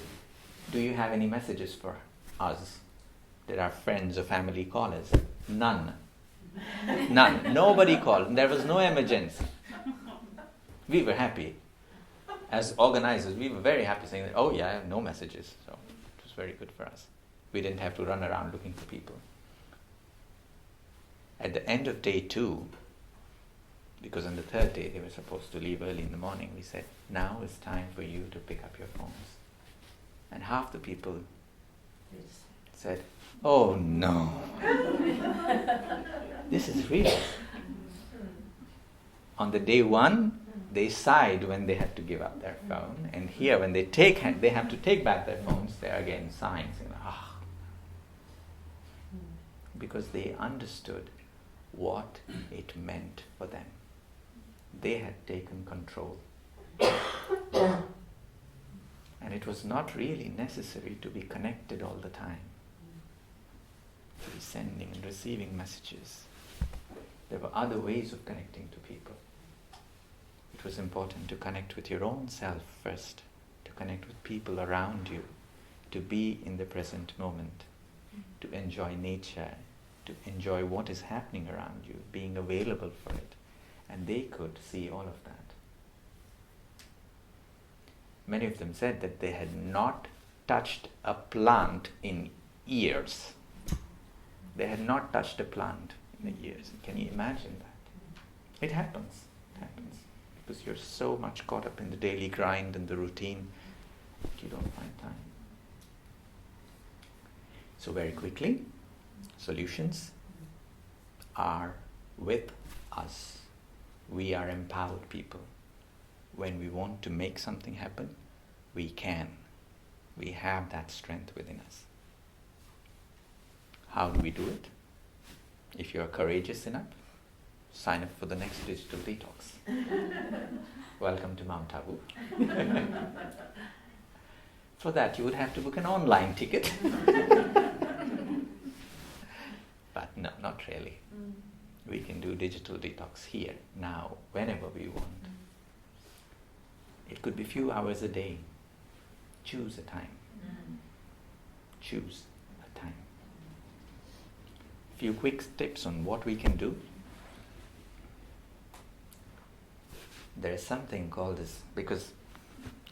do you have any messages for us? There are friends or family callers. None. Nobody called. There was no emergency. We were happy. As organizers, we were very happy saying that, oh yeah, I have no messages. So it was very good for us. We didn't have to run around looking for people. At the end of day 2, because on the 3rd day they were supposed to leave early in the morning, we said, now it's time for you to pick up your phones. And half the people said, oh no, this is real. On the day 1, they sighed when they had to give up their phone, and here when they have to take back their phones, they are again sighing, saying, ah. Because they understood what it meant for them. They had taken control. And it was not really necessary to be connected all the time, to be sending and receiving messages. There were other ways of connecting to people. It was important to connect with your own self first, to connect with people around you, to be in the present moment, to enjoy nature, to enjoy what is happening around you, being available for it. And they could see all of that. Many of them said that they had not touched a plant in years. They had not touched a plant in years. Can you imagine that? It happens. It happens. Because you're so much caught up in the daily grind and the routine that you don't find time. So very quickly, solutions are with us. We are empowered people. When we want to make something happen, we can. We have that strength within us. How do we do it? If you are courageous enough, sign up for the next digital detox. Welcome to Mount Abu. For that, you would have to book an online ticket. But no, not really. We can do digital detox here, now, whenever we want. It could be a few hours a day. Choose a time. Choose a time. Few quick tips on what we can do. There is something called this, because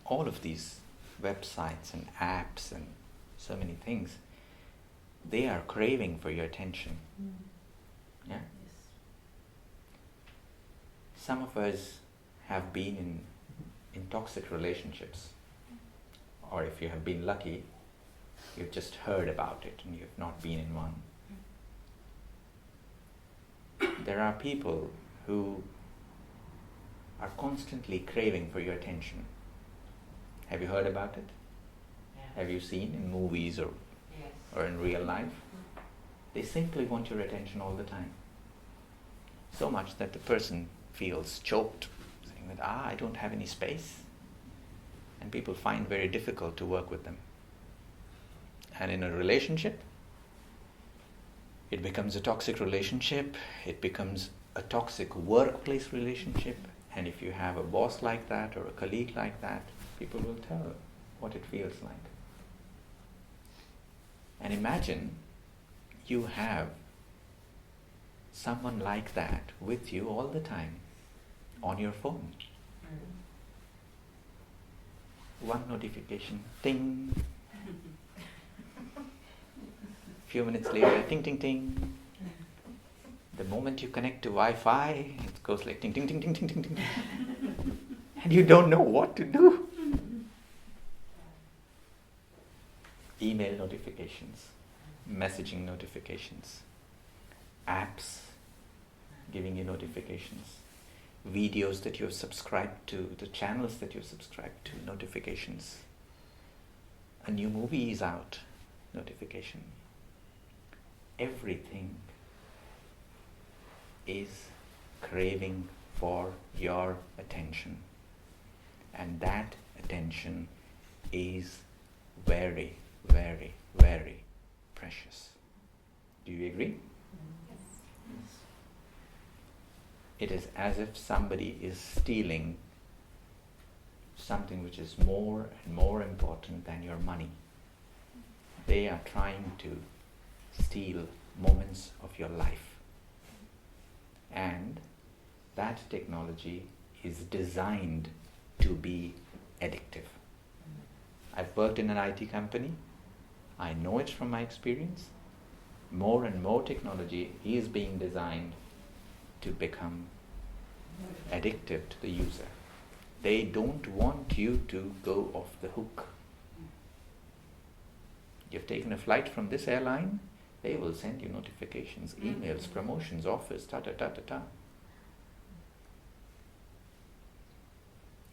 all of these websites and apps and so many things, they are craving for your attention. Yeah? Some of us have been in toxic relationships, or if you have been lucky, you've just heard about it and you've not been in one. There are people who are constantly craving for your attention. Have you heard about it? Yeah. Have you seen in movies or Yes. or in real life? They simply want your attention all the time. So much that the person feels choked, saying that, I don't have any space. And people find very difficult to work with them. And in a relationship, it becomes a toxic relationship, it becomes a toxic workplace relationship, and if you have a boss like that or a colleague like that, people will tell what it feels like. And imagine you have someone like that with you all the time on your phone. One notification, ting. Few minutes later, ting, ting, ting. The moment you connect to Wi-Fi, it goes like ting, ting, ting, ting, ting, ting, ting. And you don't know what to do. Email notifications, messaging notifications, apps giving you notifications, videos that you've subscribed to, the channels that you've subscribed to, notifications. A new movie is out, notification. Everything is craving for your attention. And that attention is very, very, very precious. Do you agree? Yes. It is as if somebody is stealing something which is more and more important than your money. They are trying to steal moments of your life. And that technology is designed to be addictive. I've worked in an IT company. I know it from my experience. More and more technology is being designed to become addictive to the user. They don't want you to go off the hook. You've taken a flight from this airline, they will send you notifications, emails, promotions, offers, ta-ta-ta-ta-ta.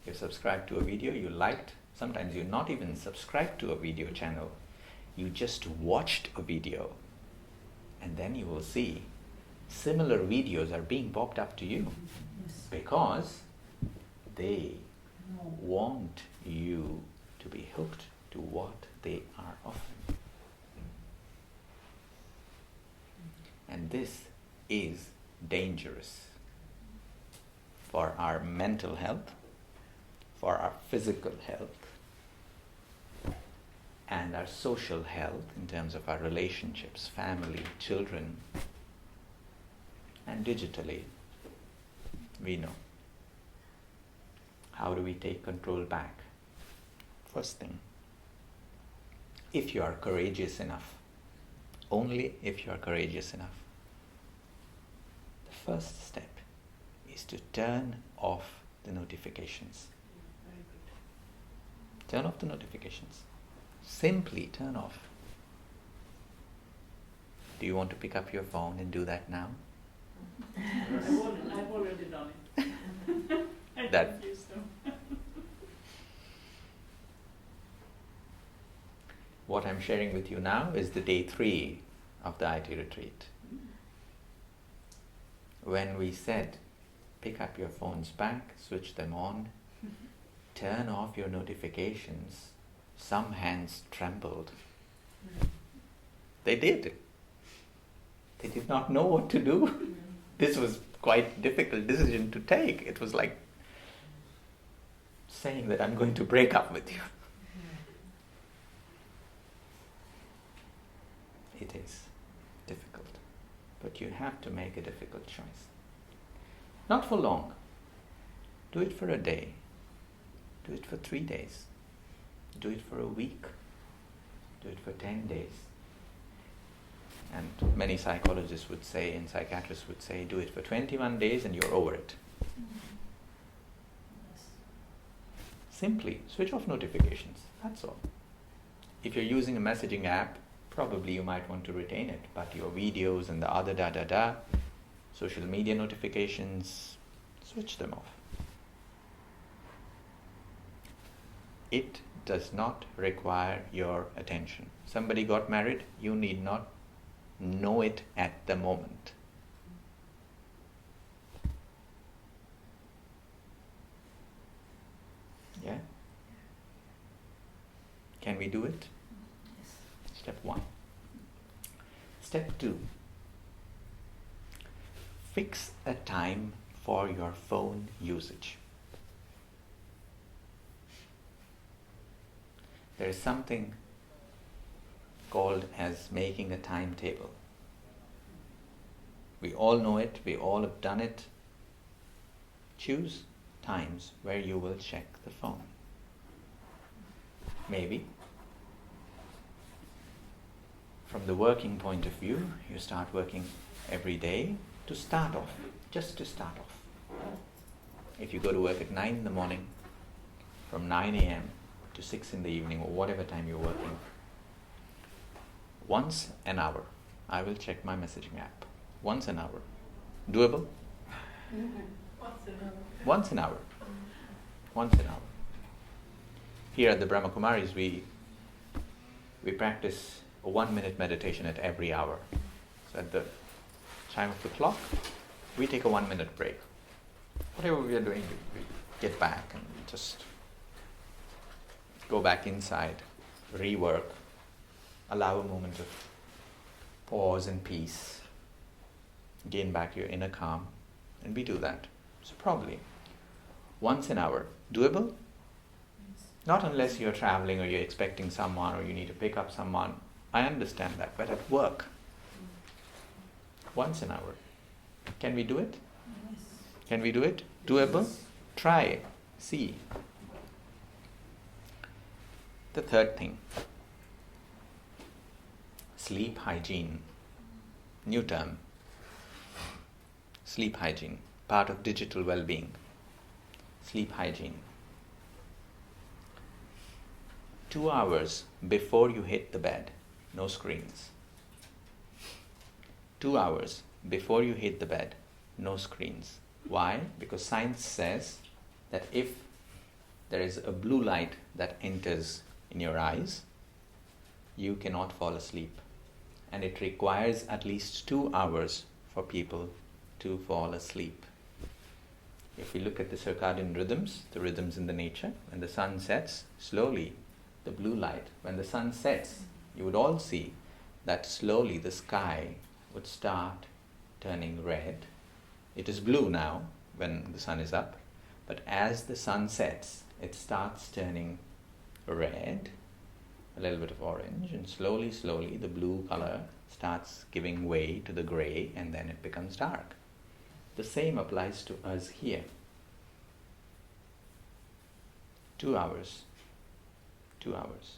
You've subscribed to a video you liked. Sometimes you're not even subscribed to a video channel. You just watched a video. And then you will see similar videos are being popped up to you. Yes. Because they want you to be hooked to what they are offering. And this is dangerous for our mental health, for our physical health, and our social health in terms of our relationships, family, children, and digitally. We know. How do we take control back? First thing, if you are courageous enough, only if you are courageous enough, the first step is to turn off the notifications. Very good. Turn off the notifications. Simply turn off. Do you want to pick up your phone and do that now? I've already done it. I That- confuse them. What I'm sharing with you now is the day 3 of the IT retreat. When we said, pick up your phones back, switch them on, turn off your notifications, some hands trembled. They did. They did not know what to do. This was quite a difficult decision to take. It was like saying that I'm going to break up with you. It is difficult, but you have to make a difficult choice. Not for long. Do it for a day. Do it for 3 days. Do it for a week. Do it for 10 days. And many psychologists would say, and psychiatrists would say, do it for 21 days and you're over it. Simply switch off notifications. That's all. If you're using a messaging app, probably you might want to retain it, but your videos and the other social media notifications, switch them off. It does not require your attention. Somebody got married, you need not know it at the moment. Yeah? Can we do it? Yes. Step 1. Step 2. Fix a time for your phone usage. There is something called as making a timetable. We all know it, we all have done it. Choose times where you will check the phone. Maybe from the working point of view, you start working every day to start off, just to start off. If you go to work at 9 in the morning, from 9 a.m. to 6 in the evening, or whatever time you're working, once an hour, I will check my messaging app. Once an hour. Doable? Once an hour. Once an hour. Here at the Brahma Kumaris, we practice a 1-minute meditation at every hour. So at the chime of the clock, we take a 1-minute break. Whatever we are doing, we get back and just go back inside, rework, allow a moment of pause and peace, gain back your inner calm, and we do that. So probably once an hour. Doable? Not unless you're traveling or you're expecting someone or you need to pick up someone. I understand that, but at work, once an hour. Can we do it? Yes. Can we do it? Doable? Try. See. The third thing. Sleep hygiene. New term. Sleep hygiene. Part of digital well-being. Sleep hygiene. 2 hours before you hit the bed, no screens. 2 hours before you hit the bed, no screens. Why? Because science says that if there is a blue light that enters in your eyes, you cannot fall asleep. And it requires at least 2 hours for people to fall asleep. If we look at the circadian rhythms, the rhythms in the nature, when the sun sets, slowly the blue light, when the sun sets, you would all see that slowly the sky would start turning red. It is blue now when the sun is up, but as the sun sets, it starts turning red, a little bit of orange, and slowly the blue color starts giving way to the gray, and then it becomes dark. The same applies to us here. 2 hours. 2 hours.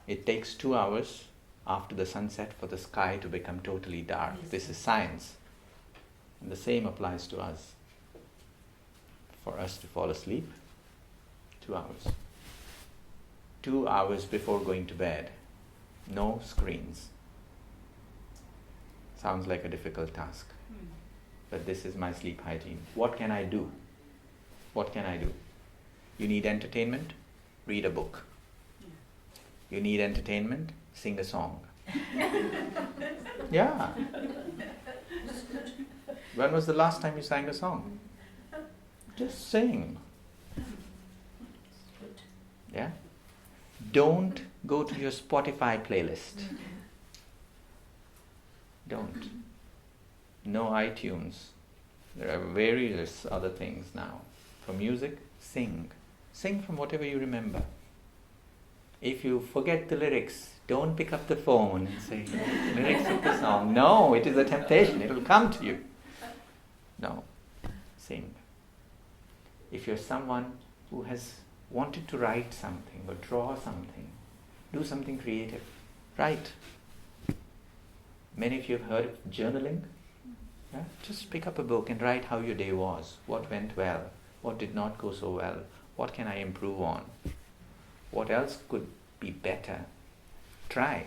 It takes 2 hours after the sunset for the sky to become totally dark. Yes. This is science. And the same applies to us. For us to fall asleep, 2 hours. 2 hours before going to bed, no screens. Sounds like a difficult task. But this is my sleep hygiene. What can I do? What can I do? You need entertainment? Read a book. You need entertainment? Sing a song. Yeah. When was the last time you sang a song? Just sing. Yeah? Don't go to your Spotify playlist. Don't. No iTunes. There are various other things now. For music, sing. Sing from whatever you remember. If you forget the lyrics, don't pick up the phone and say, lyrics of the song. No, it is a temptation. It will come to you. No. Sing. If you're someone who has wanted to write something or draw something, do something creative. Write. Many of you have heard of journaling. Yeah? Just pick up a book and write how your day was, what went well, What did not go so well? What can I improve on? What else could be better? Try.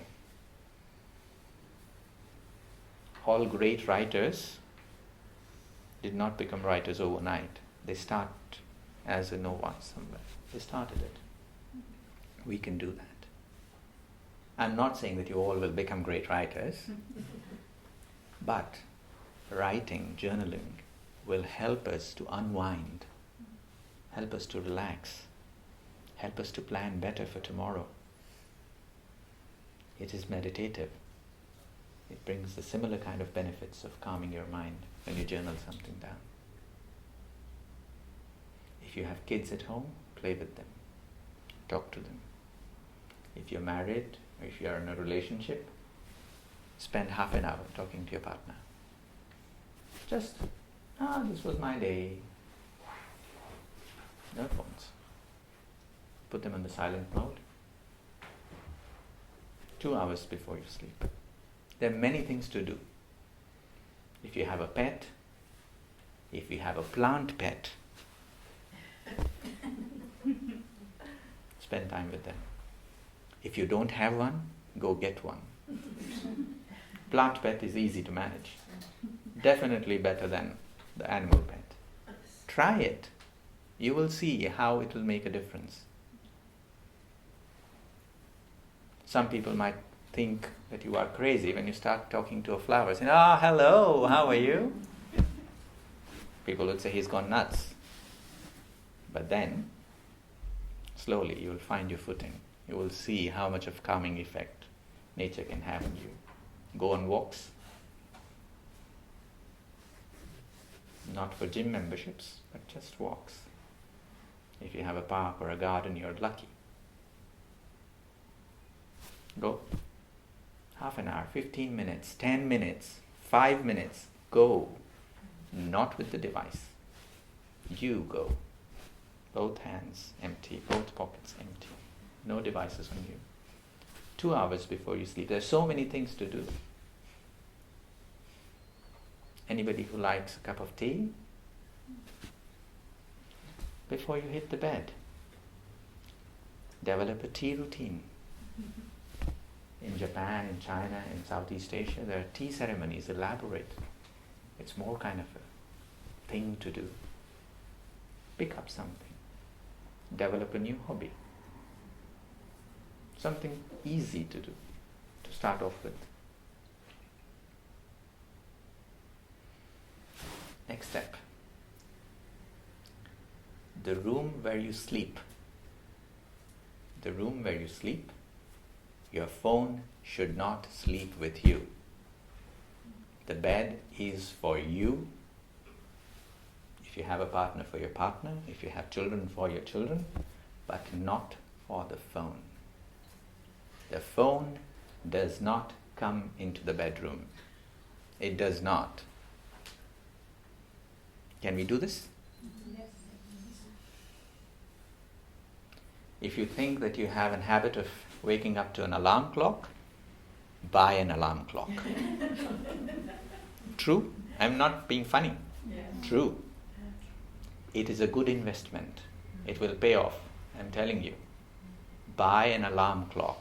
All great writers did not become writers overnight. They start as a no-one somewhere. They started it. We can do that. I'm not saying that you all will become great writers, but writing, journaling will help us to unwind, help us to relax, help us to plan better for tomorrow. It is meditative. It brings the similar kind of benefits of calming your mind when you journal something down. If you have kids at home, play with them. Talk to them. If you're married, or if you're in a relationship, spend half an hour talking to your partner. Just, this was my day. No phones. Put them on the silent mode. 2 hours before you sleep. There are many things to do. If you have a pet, if you have a plant pet, spend time with them. If you don't have one, go get one. Plant pet is easy to manage. Definitely better than the animal pet. Try it. You will see how it will make a difference. Some people might think that you are crazy when you start talking to a flower, saying, hello, how are you? People would say he's gone nuts. But then, slowly you will find your footing. You will see how much of calming effect nature can have on you. Go on walks. Not for gym memberships, but just walks. If you have a park or a garden, you're lucky. Go. Half an hour, 15 minutes, 10 minutes, 5 minutes. Go. Not with the device. You go. Both hands empty, both pockets empty. No devices on you. 2 hours before you sleep. There are so many things to do. Anybody who likes a cup of tea? Before you hit the bed, develop a tea routine. In Japan, in China, in Southeast Asia, there are tea ceremonies, elaborate. It's more kind of a thing to do. Pick up something. Develop a new hobby. Something easy to do, to start off with. Next step. The room where you sleep. The room where you sleep, your phone should not sleep with you. The bed is for you. If you have a partner, for your partner. If you have children, for your children. But not for the phone. The phone does not come into the bedroom. It does not. Can we do this? Yes. If you think that you have a habit of waking up to an alarm clock, buy an alarm clock. True? I'm not being funny. Yeah. True. It is a good investment. It will pay off. I'm telling you. Buy an alarm clock.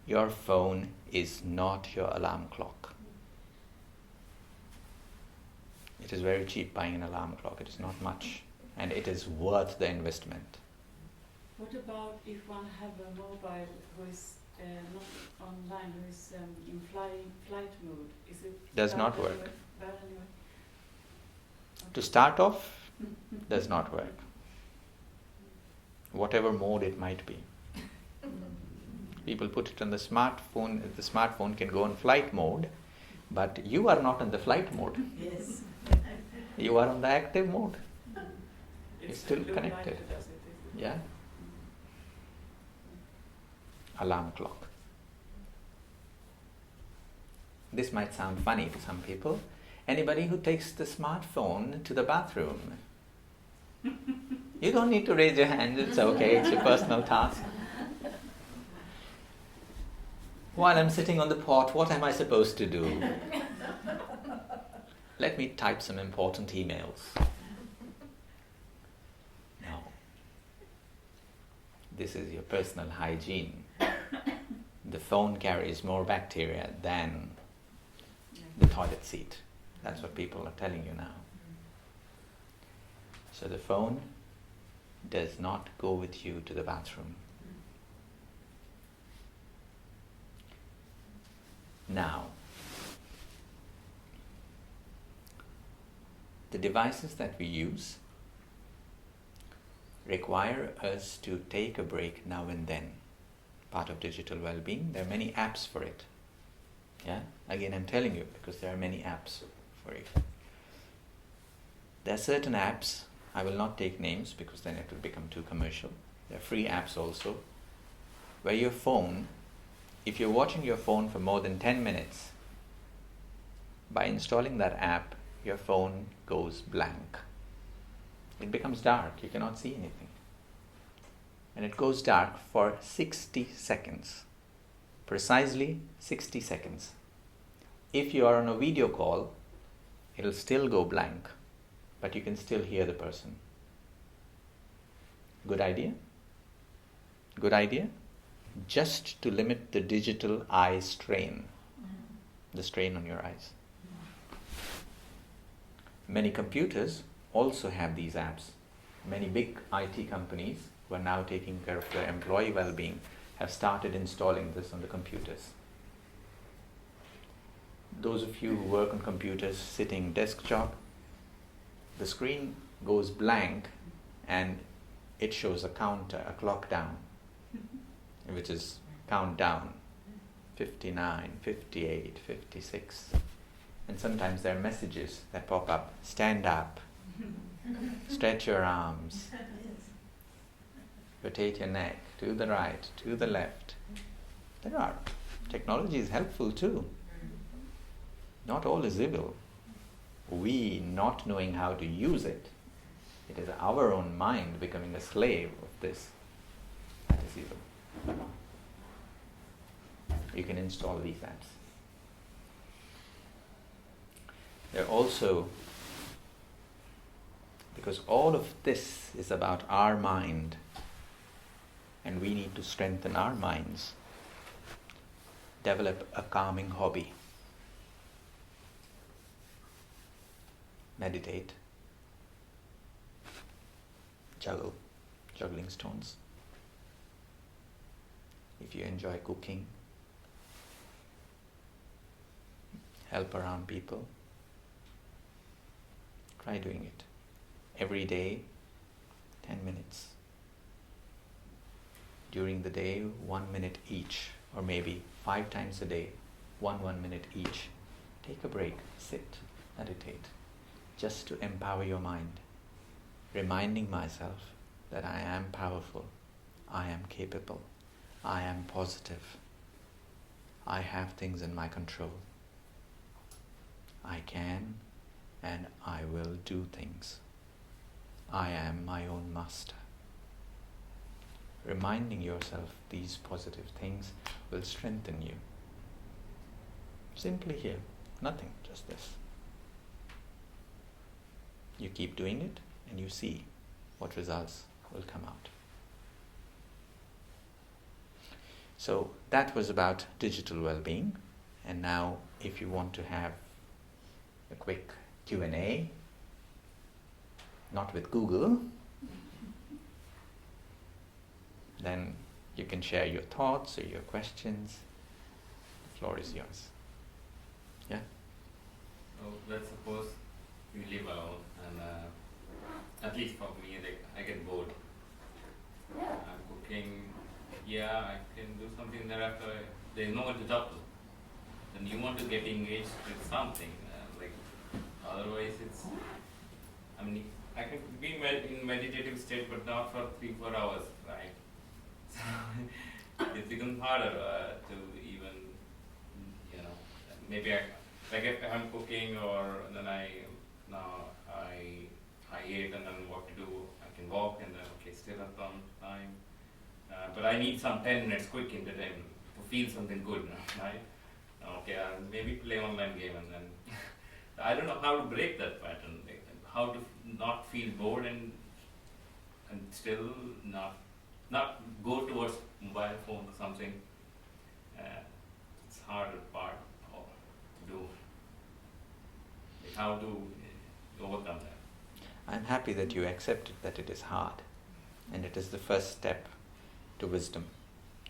Your phone is not your alarm clock. It is very cheap buying an alarm clock. It is not much. And it is worth the investment. What about if one have a mobile who is not online, who is in flight mode? Is it Does bad not work. anyway? Bad anyway? To start off, does not work. Whatever mode it might be. People put it on the smartphone. The smartphone can go on flight mode, but you are not on the flight mode. Yes. You are on the active mode. It's still blue connected. light that does it, Yeah? Alarm clock. This might sound funny to some people. Anybody who takes the smartphone to the bathroom, you don't need to raise your hand. It's okay. It's your personal task. While I'm sitting on the pot, what am I supposed to do? Let me type some important emails. this is your personal hygiene. The phone carries more bacteria than the toilet seat. That's what people are telling you now. So the phone does not go with you to the bathroom. Now, the devices that we use require us to take a break now and then. Part of digital well-being, there are many apps for it. Yeah? Again, I'm telling you because there are many apps for it. There are certain apps, I will not take names because then it will become too commercial. There are free apps also, where your phone, if you're watching your phone for more than 10 minutes, by installing that app, your phone goes blank. It becomes dark, you cannot see anything. And it goes dark for 60 seconds. Precisely 60 seconds. If you are on a video call, it'll still go blank, but you can still hear the person. Good idea? Good idea? Just to limit the digital eye strain, the strain on your eyes. Many computers also have these apps. Many big IT companies who are now taking care of their employee well-being have started installing this on the computers. Those of you who work on computers sitting desk job, the screen goes blank and it shows a counter, a clock down, which is countdown, 59, 58, 56. And sometimes there are messages that pop up, stand up, stretch your arms, rotate your neck to the right, to the left. There are. Technology is helpful too. Not all is evil. We not knowing how to use it, it is our own mind becoming a slave of this. That is evil. You can install these apps. There are also, because all of this is about our mind, and we need to strengthen our minds, develop a calming hobby. Meditate, juggling stones. If you enjoy cooking, help around people, try doing it. Every day, 10 minutes. During the day, 1 minute each, or maybe 5 times a day, 1 minute each. Take a break, sit, meditate, just to empower your mind, reminding myself that I am powerful, I am capable, I am positive, I have things in my control. I can and I will do things. I am my own master. Reminding yourself these positive things will strengthen you. Simply here, nothing, just this. You keep doing it and you see what results will come out. So that was about digital well-being. And now if you want to have a quick Q&A, not with Google, then you can share your thoughts or your questions. The floor is yours. Yeah? So let's suppose we live alone and at least for me, like, I get bored. I'm cooking, I can do something thereafter. There's no one to talk to. Then you want to get engaged with something. Otherwise it's, I can be in meditative state but not for 3-4 hours, right? So it becomes harder to even, maybe if I'm cooking or then I ate and then what to do, I can walk and then still have some time. But I need some 10 minutes quick entertainment to feel something good, right? I'll maybe play online game and then I don't know how to break that pattern, how to not feel bored and still not not go towards mobile phone or something. It's harder part to do. Like how to overcome that. I'm happy that you accepted that it is hard, and it is the first step to wisdom,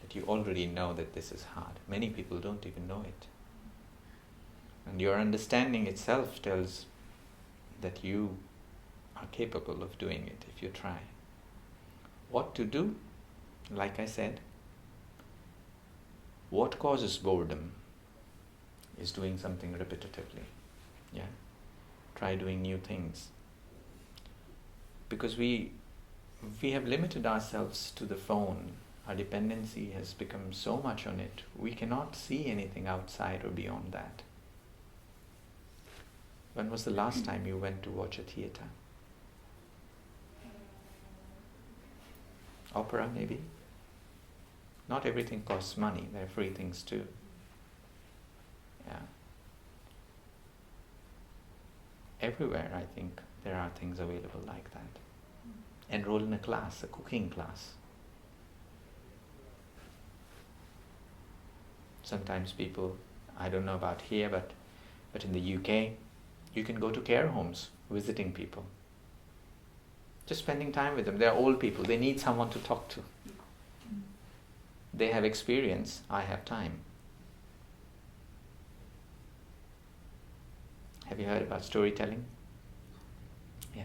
that you already know that this is hard. Many people don't even know it. And your understanding itself tells that you are capable of doing it if you try. What to do? Like I said, what causes boredom is doing something repetitively. Yeah? Try doing new things. Because we have limited ourselves to the phone. Our dependency has become so much on it, we cannot see anything outside or beyond that. When was the last time you went to watch a theatre? Opera, maybe? Not everything costs money. There are free things too. Yeah. Everywhere, I think, there are things available like that. Enroll in a class, a cooking class. Sometimes people, I don't know about here, but in the UK, you can go to care homes, visiting people. Just spending time with them. They're old people. They need someone to talk to. They have experience. I have time. Have you heard about storytelling? Yeah.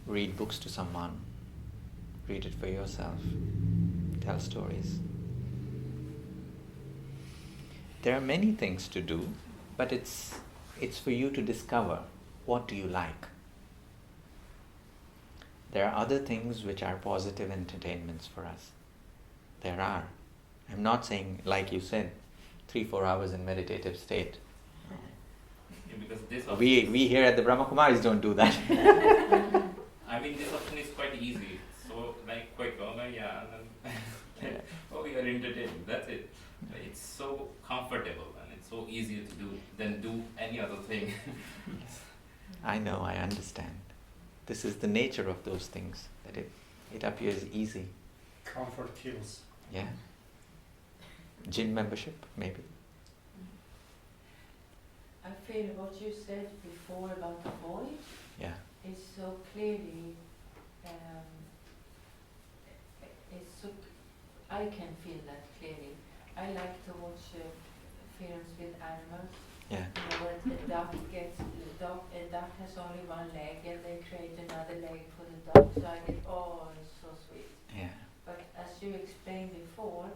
Read books to someone. Read it for yourself. Tell stories. There are many things to do, but it's for you to discover what do you like. There are other things which are positive entertainments for us. There are. I'm not saying, like you said, 3-4 hours in meditative state. Yeah, because this We here at the Brahma Kumaris don't do that. I mean, this option is quite easy. So, like, quick, yeah, and then, oh, we are entertaining. That's it. It's so comfortable and it's so easy to do than do any other thing. I know, I understand. This is the nature of those things, that it appears easy. Comfort kills. Yeah. Gym membership, maybe. I feel what you said before about the void Yeah. is so clearly, I can feel that clearly. I like to watch films with animals. Yeah. You know, where a duck has only one leg and they create another leg for the duck, so I get, oh, it's so sweet. Yeah. But as you explained before,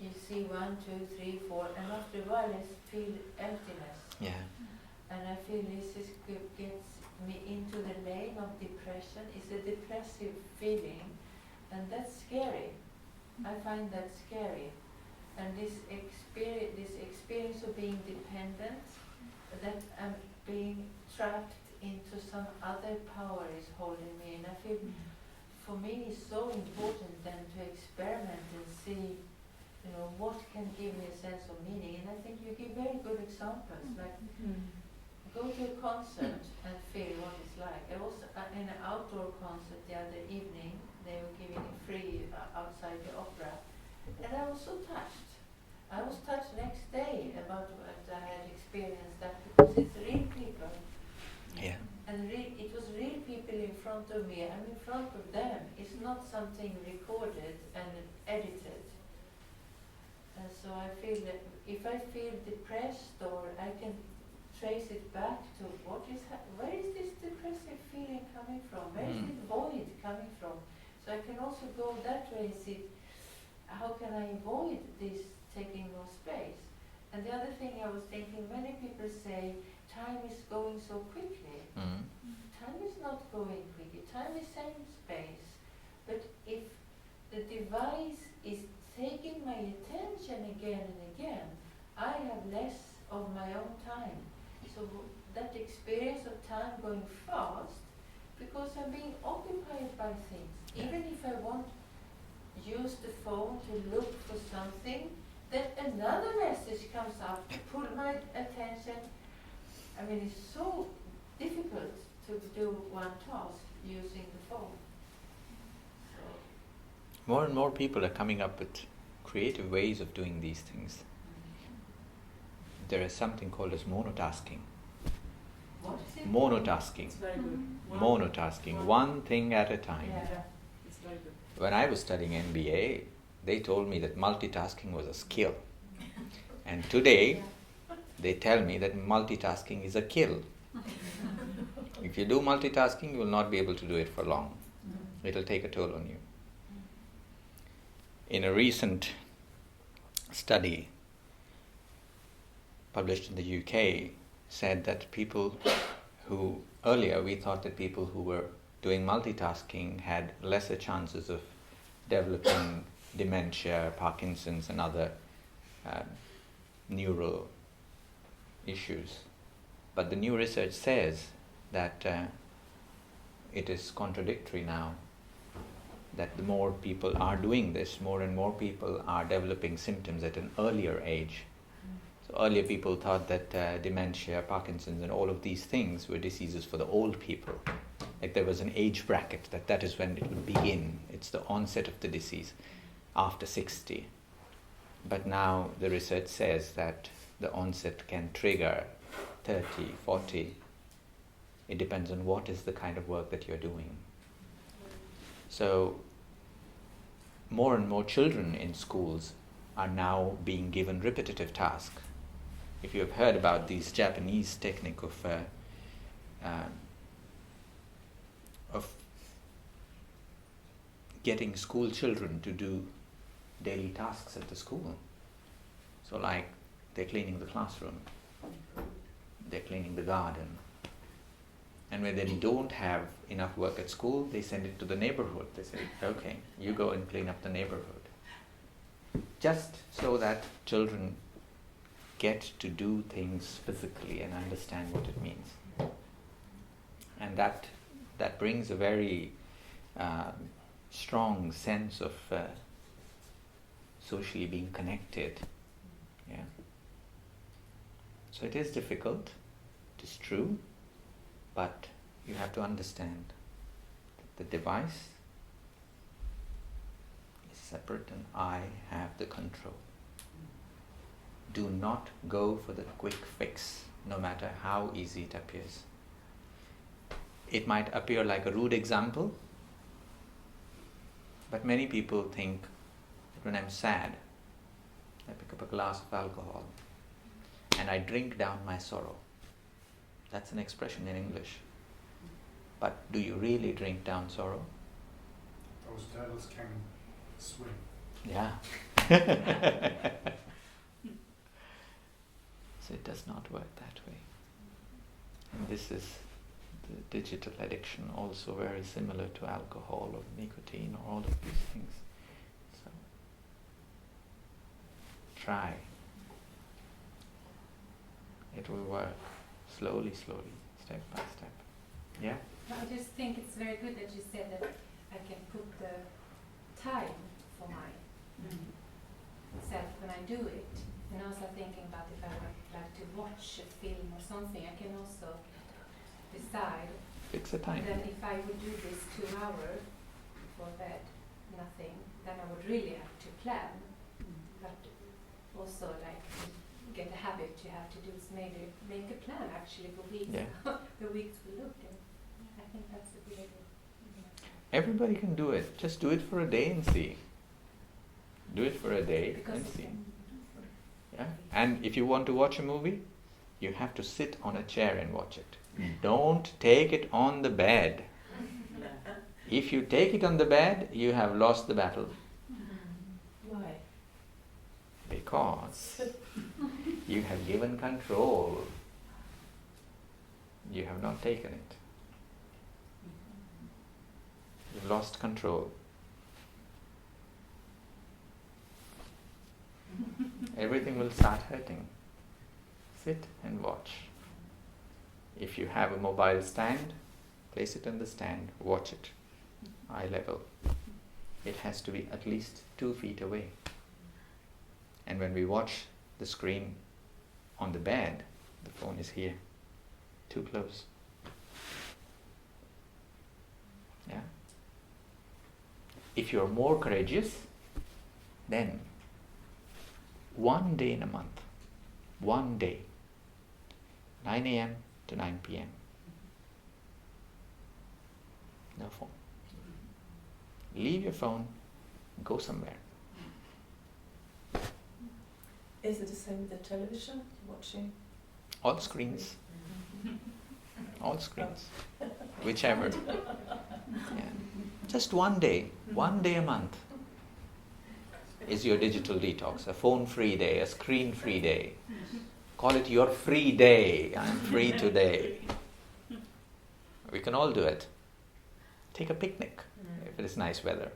you see 1, 2, 3, 4, and after a while I feel emptiness. Yeah. And I feel this gets me into the lane of depression. It's a depressive feeling, and that's scary. I find that scary. And this experience of being dependent, that I'm being trapped into some other power is holding me. And I feel, for me, it's so important then to experiment and see, you know, what can give me a sense of meaning. And I think you give very good examples, like go to a concert and feel what it's like. I was in an outdoor concert the other evening. They were giving it free outside the opera. And I was so touched. I was touched next day about what I had experienced, that because it's real people. Yeah. And it was real people in front of me. I'm in front of them. It's not something recorded and edited. And so I feel that if I feel depressed, or I can trace it back to where is this depressive feeling coming from? Where is this void coming from? So I can also go that way and see, how can I avoid this taking more space? And the other thing I was thinking, many people say time is going so quickly. Time is not going quickly. Time is same space. But if the device is taking my attention again and again, I have less of my own time. So that experience of time going fast, because I'm being occupied by things. Even if I want use the phone to look for something, then another message comes up to pull my attention. I mean, it's so difficult to do one task using the phone. more and more people are coming up with creative ways of doing these things. There is something called as monotasking. What is it? Monotasking. It's very good. Monotasking, one thing at a time. Yeah, it's very good. When I was studying MBA, they told me that multitasking was a skill. And today, they tell me that multitasking is a kill. If you do multitasking, you will not be able to do it for long. It'll take a toll on you. In a recent study published in the UK, said that people who, earlier we thought that people who were doing multitasking had lesser chances of developing dementia, Parkinson's and other neural issues. But the new research says that it is contradictory now, that the more people are doing this, more and more people are developing symptoms at an earlier age. So earlier people thought that dementia, Parkinson's and all of these things were diseases for the old people. Like there was an age bracket, that is when it would begin. It's the onset of the disease after 60. But now the research says that the onset can trigger 30, 40. It depends on what is the kind of work that you're doing. So more and more children in schools are now being given repetitive tasks. If you have heard about this Japanese technique of getting school children to do daily tasks at the school. So like they're cleaning the classroom, they're cleaning the garden, and when they don't have enough work at school, they send it to the neighborhood. They say, okay, you go and clean up the neighborhood. Just so that children get to do things physically and understand what it means. And that brings a very strong sense of socially being connected. Yeah. So it is difficult, it is true, but you have to understand that the device is separate and I have the control. Do not go for the quick fix, no matter how easy it appears. It might appear like a rude example, but many people think that when I'm sad, I pick up a glass of alcohol and I drink down my sorrow. That's an expression in English. But do you really drink down sorrow? Those devils can swim. Yeah. So it does not work that way. And this is the digital addiction, also very similar to alcohol or nicotine or all of these things. So try. It will work slowly, step by step. Yeah? I just think it's very good that you said that I can put the time for myself when I do it. And also thinking about if I would like to watch a film or something, I can also decide Fix a time. that if I would do this 2 hours before bed, nothing, then I would really have to plan. But also like get a habit you have to do is maybe make a plan actually for weeks. Yeah. The weeks will look, and I think that's a good idea. Everybody can do it. Just do it for a day and see. Do it for a day Because and it's see. Yeah? And if you want to watch a movie, you have to sit on a chair and watch it. Don't take it on the bed. If you take it on the bed, you have lost the battle. Why? Because you have given control. You have not taken it. You've lost control. Everything will start hurting. Sit and watch. If you have a mobile stand, place it on the stand, watch it, eye level. It has to be at least 2 feet away. And when we watch the screen on the bed, the phone is here, too close. Yeah? If you're more courageous, then one day in a month, one day, 9 a.m. to 9 p.m. No phone. Leave your phone, go somewhere. Is it the same with the television? Watching? All screens. All screens. Whichever. Yeah. Just one day a month is your digital detox. A phone-free day, a screen-free day. Call it your free day. I'm free today. We can all do it. Take a picnic if it is nice weather.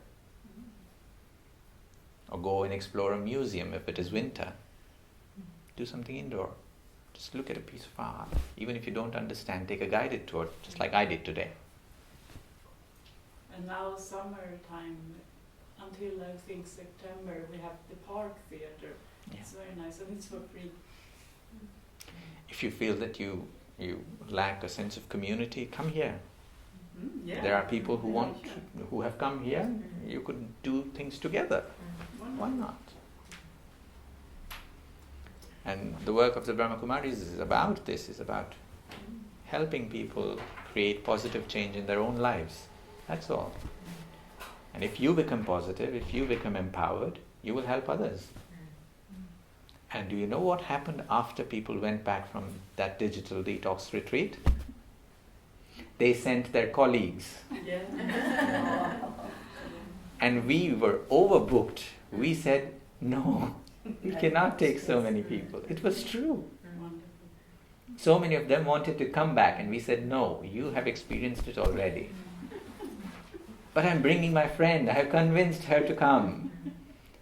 Or go and explore a museum if it is winter. Do something indoor. Just look at a piece of art. Even if you don't understand, take a guided tour, just like I did today. And now summertime, until I think September, we have the park theater. Yeah. It's very nice and it's for free. If you feel that you lack a sense of community, come here. Yeah. There are people who have come here. You could do things together. Why not? And the work of the Brahma Kumaris is about this, is about helping people create positive change in their own lives. That's all. And if you become positive, if you become empowered, you will help others. And do you know what happened after people went back from that digital detox retreat? They sent their colleagues. Yeah. And we were overbooked. We said, no, we cannot take so many people. It was true. Wonderful. So many of them wanted to come back, and we said, no, you have experienced it already. But I'm bringing my friend. I have convinced her to come.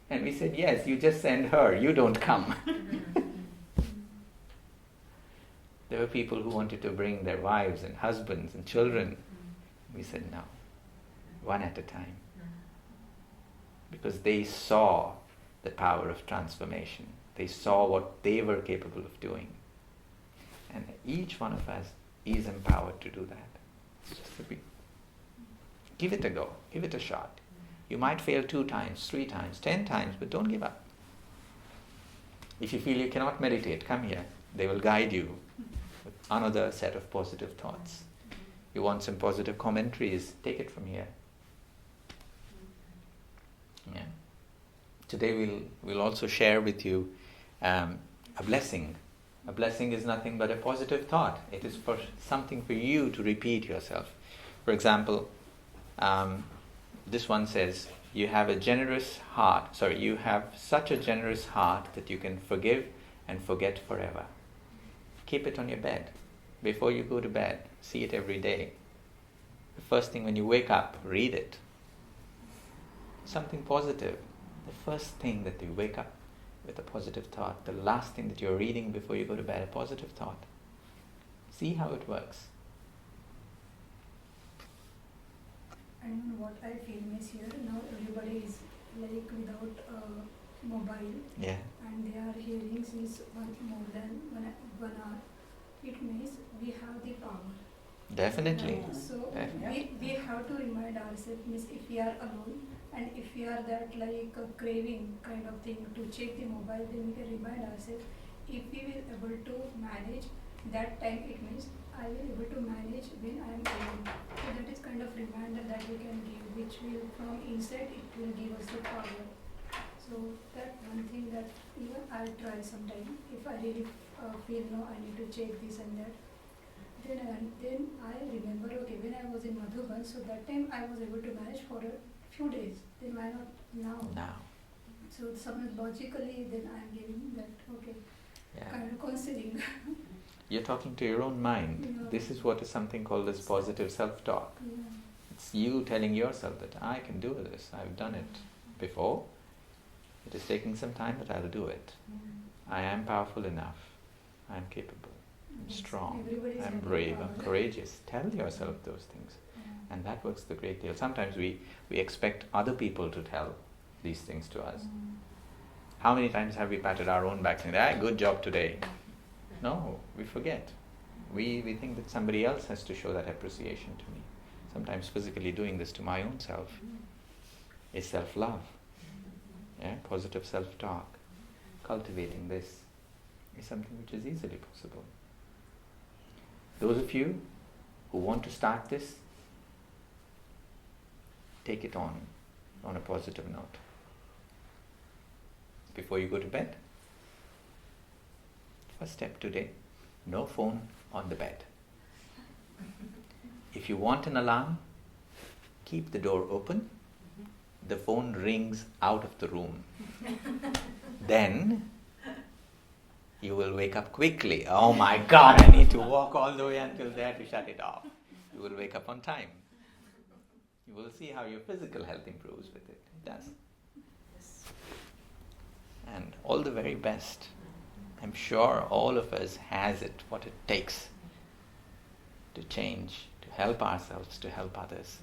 And we said, yes, you just send her. You don't come. There were people who wanted to bring their wives and husbands and children. We said, no, one at a time. Because they saw the power of transformation. They saw what they were capable of doing. And each one of us is empowered to do that. It's just a big... Give it a go. Give it a shot. You might fail 2 times, 3 times, 10 times, but don't give up. If you feel you cannot meditate, come here. They will guide you with another set of positive thoughts. You want some positive commentaries, take it from here. Yeah. Today we'll also share with you a blessing. A blessing is nothing but a positive thought. It is for something for you to repeat yourself. For example, this one says, you have a generous heart. You have such a generous heart that you can forgive and forget forever. Keep it on your bed. Before you go to bed, see it every day. The first thing when you wake up, read it. Something positive. The first thing that you wake up with a positive thought. The last thing that you're reading before you go to bed, a positive thought. See how it works. And what I feel is here now everybody is like without mobile. Yeah. And they are hearing since more than 1 hour. It means we have the power. Definitely. So Definitely. we have to remind ourselves, means if we are alone and if we are that like a craving kind of thing to check the mobile, then we can remind ourselves, if we will able to manage that time, it means I will able to manage when I am alone. So that is kind of reminder that we can give, which will from inside it will give us the power. So that one thing that even I'll try sometime if I really feel no, I need to check this and that. Then I remember, okay, when I was in Madhuban, so that time I was able to manage for a few days. Then why not now? Now. So sometimes logically, then I'm giving that, okay, Yeah. kind of considering. You're talking to your own mind. Yeah. This is what is something called as positive self-talk. Yeah. It's you telling yourself that I can do this. I've done it before. It is taking some time, but I'll do it. I am powerful enough. I'm capable. I'm Yes, strong. everybody's I'm having brave. power. I'm courageous. Tell yourself those things. Yeah. And that works a great deal. Sometimes we expect other people to tell these things to us. How many times have we patted our own back saying, good job today? No, we forget. We think that somebody else has to show that appreciation to me. Sometimes physically doing this to my own self. is self-love. Yeah? Positive self-talk. Cultivating this is something which is easily possible. Those of you who want to start this, take it on a positive note. Before you go to bed, first step today, no phone on the bed. If you want an alarm, keep the door open. The phone rings out of the room. Then you will wake up quickly. Oh my God, I need to walk all the way until there to shut it off. You will wake up on time. You will see how your physical health improves with it. It does. And all the very best. I'm sure all of us has it, what it takes to change, to help ourselves, to help others,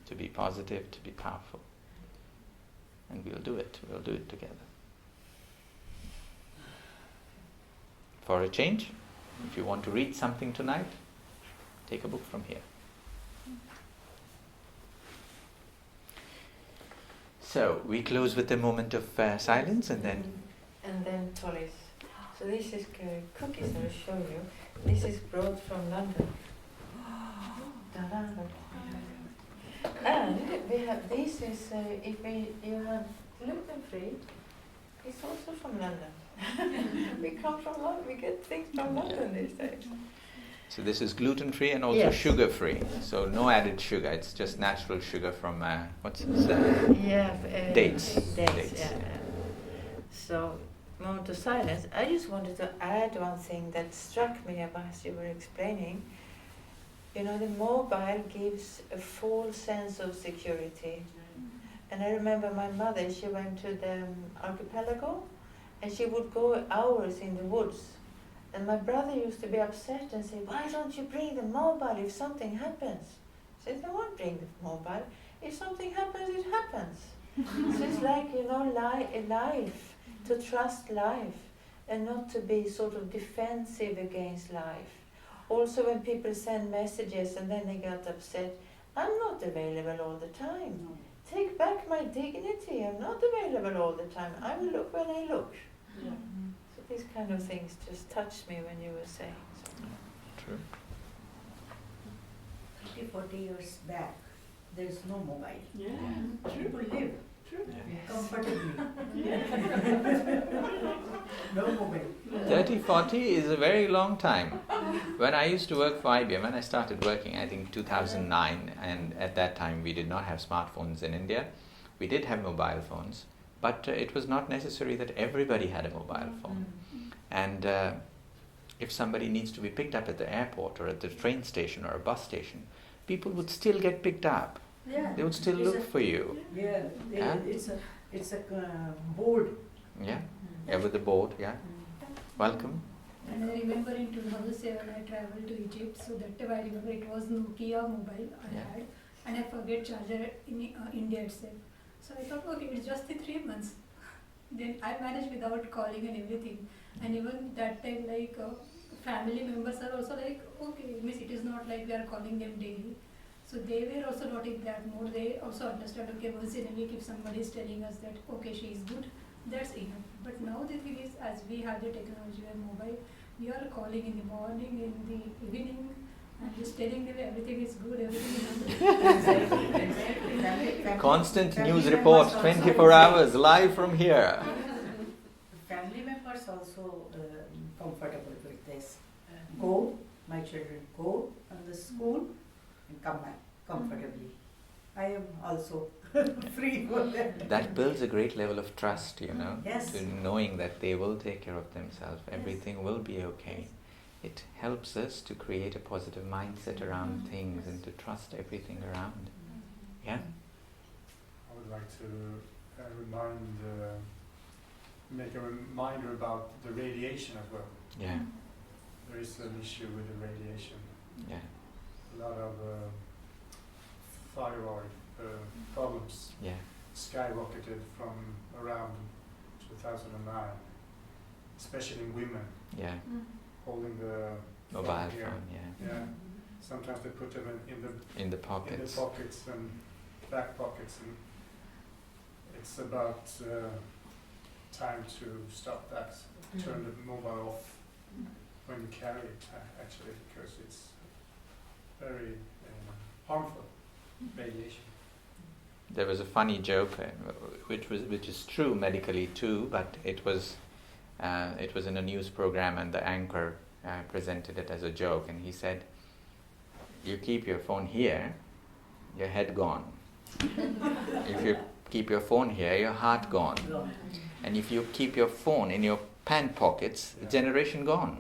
to be positive, to be powerful. And we'll do it together. For a change, if you want to read something tonight, take a book from here. So, we close with a moment of silence and then... And then Tolly's. So this is cookies I will show you. This is brought from London. And we have, this is, you have gluten-free, it's also from London. We come from London, we get things from London these days. So this is gluten-free and also Yes. sugar-free. So no added sugar, it's just natural sugar from, what's this? Dates. Dates, yeah. So, moment of silence. I just wanted to add one thing that struck me as you were explaining. You know, the mobile gives a false sense of security. And I remember my mother, she went to the archipelago and she would go hours in the woods. And my brother used to be upset and say, why don't you bring the mobile if something happens? I said, I won't bring the mobile. If something happens, it happens. So it's like, you know, life, to trust life and not to be sort of defensive against life. Also when people send messages and then they get upset, I'm not available all the time. Take back my dignity, I'm not available all the time. I will look when I look. Yeah. So these kind of things just touched me when you were saying. So. True. 30-40 years back, there is no mobile. Yeah. People live Yes. comfortably. No mobile. 30-40 is a very long time. When I used to work for IBM, when I started working, I think 2009, and at that time we did not have smartphones in India. We did have mobile phones, but it was not necessary that everybody had a mobile phone. And if somebody needs to be picked up at the airport or at the train station or a bus station, people would still get picked up. Yeah. They would still look for you. Yeah. Yeah? It's a board. Yeah? Yeah, with the board, yeah. Welcome. And I remember in 2007 I traveled to Egypt, so that time I remember it was Nokia mobile I Yeah. had, and I forget charger in India itself. So I thought, okay, it's just the 3 months. Then I managed without calling and everything. And even that time, like family members are also like, okay, miss, it is not like we are calling them daily. So they were also not in that mode. They also understand, okay, once in a week if somebody is telling us that, okay, she is good, that's enough. But now the thing is, as we have the technology and mobile, we are calling in the morning, in the evening, and just telling them everything is good, everything is good. Exactly. Constant Family news members reports, also 24 hours, live from here. Family members also comfortable with this. Go, my children, go from the school and come back comfortably. I am also free for that. That builds a great level of trust, you know, Yes. to knowing that they will take care of themselves, everything will be okay. It helps us to create a positive mindset around things and to trust everything around. Yeah? I would like to make a reminder about the radiation as well. Yeah, There is an issue with the radiation. yeah, A lot of thyroid problems yeah, skyrocketed from around 2009, especially in women yeah. holding the Mobile phone here. phone, yeah. Yeah. Sometimes they put them in the In the pockets. pockets and back pockets, and it's about time to stop that. Turn the mobile off when you carry it, actually, because it's very harmful radiation. There was a funny joke, which is true medically too, but it was in a news program, and the anchor presented it as a joke, and he said, "You keep your phone here, your head gone. If you keep your phone here, your heart gone. And if you keep your phone in your pant pockets, generation gone."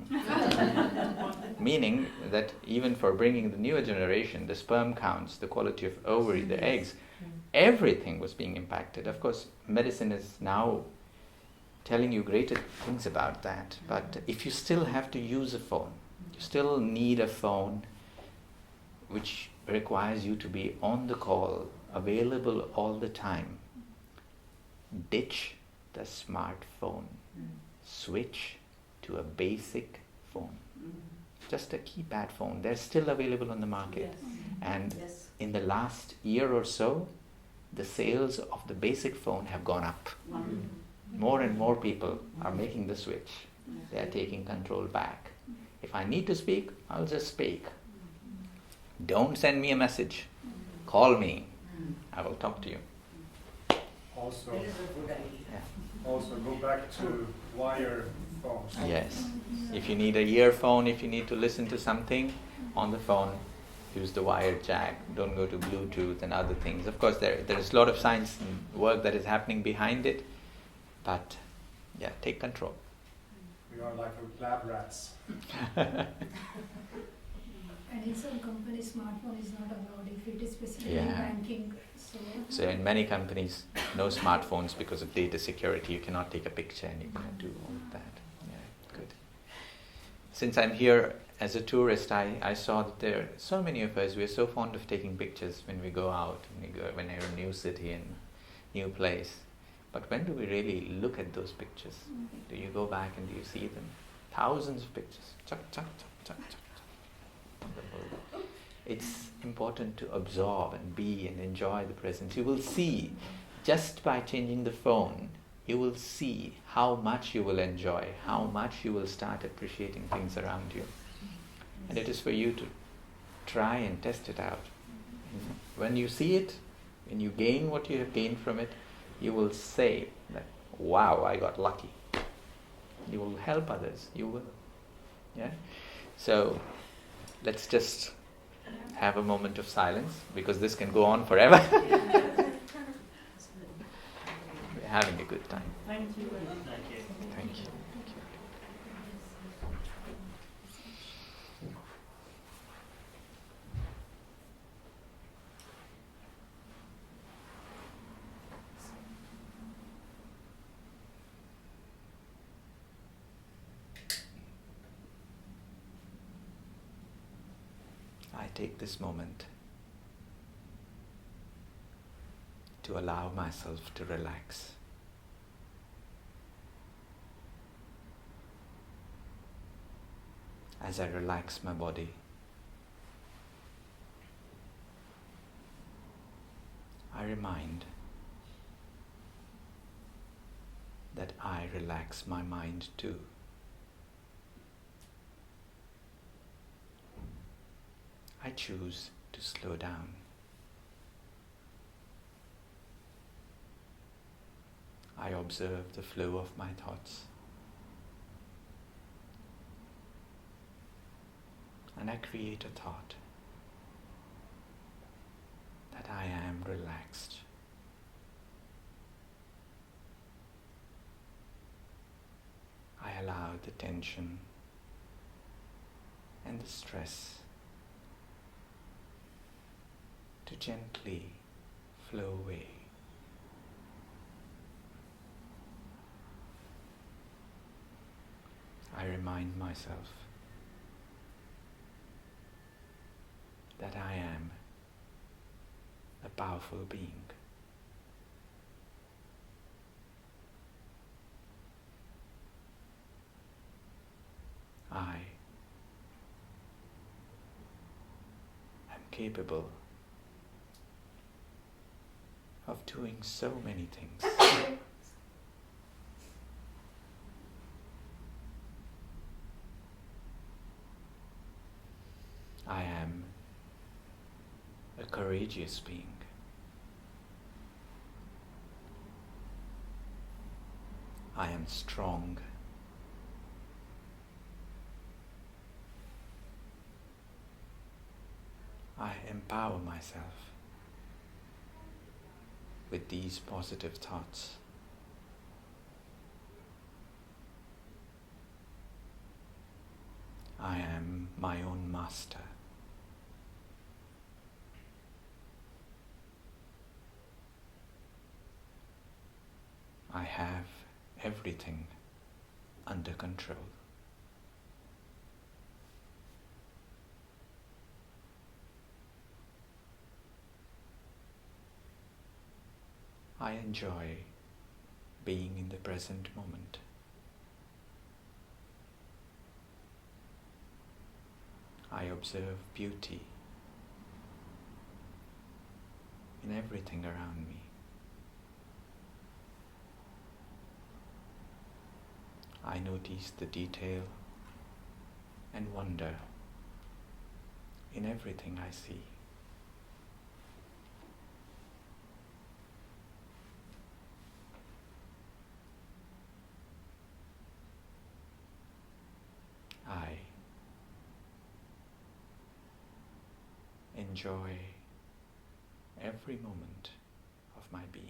Meaning that even for bringing the newer generation, the sperm counts, the quality of ovary, the eggs, everything was being impacted. Of course, medicine is now telling you greater things about that. But if you still have to use a phone, you still need a phone which requires you to be on the call, available all the time. Ditch the smartphone. Switch to a basic phone. Just a keypad phone. They're still available on the market. And in the last year or so, the sales of the basic phone have gone up. More and more people are making the switch. They are taking control back. If I need to speak, I'll just speak. Don't send me a message. Call me. I will talk to you. Also, That is a good idea. also go back to wire phones. Yes. If you need a earphone, if you need to listen to something on the phone, use the wired jack. Don't go to Bluetooth and other things. Of course, there is a lot of science and work that is happening behind it. But, take control. We are like lab rats. And in some companies, smartphone is not allowed if it is specifically Yeah. banking. So in many companies, no smartphones because of data security. You cannot take a picture and you cannot do all of that. Yeah, good. Since I'm here as a tourist, I saw that there are so many of us, we are so fond of taking pictures when we go out, when you're in a new city and new place. But when do we really look at those pictures? Do you go back and do you see them? Thousands of pictures. Chuck, chuck, chuck, chuck, chuck, chuck. Wonderful. It's important to absorb and be and enjoy the present. You will see, just by changing the phone, you will see how much you will enjoy, how much you will start appreciating things around you. And it is for you to try and test it out. When you see it, when you gain what you have gained from it, you will say that, wow, I got lucky. You will help others. You will. Yeah? So, let's just have a moment of silence, because this can go on forever. We're having a good time. Thank you. Thank you. I take this moment to allow myself to relax. As I relax my body, I remind that I relax my mind too. I choose to slow down. I observe the flow of my thoughts. And I create a thought that I am relaxed. I allow the tension and the stress to gently flow away. I remind myself that I am a powerful being. I am capable of doing so many things. I am a courageous being. I am strong. I empower myself with these positive thoughts. I am my own master. I have everything under control. I enjoy being in the present moment. I observe beauty in everything around me. I notice the detail and wonder in everything I see. I enjoy every moment of my being.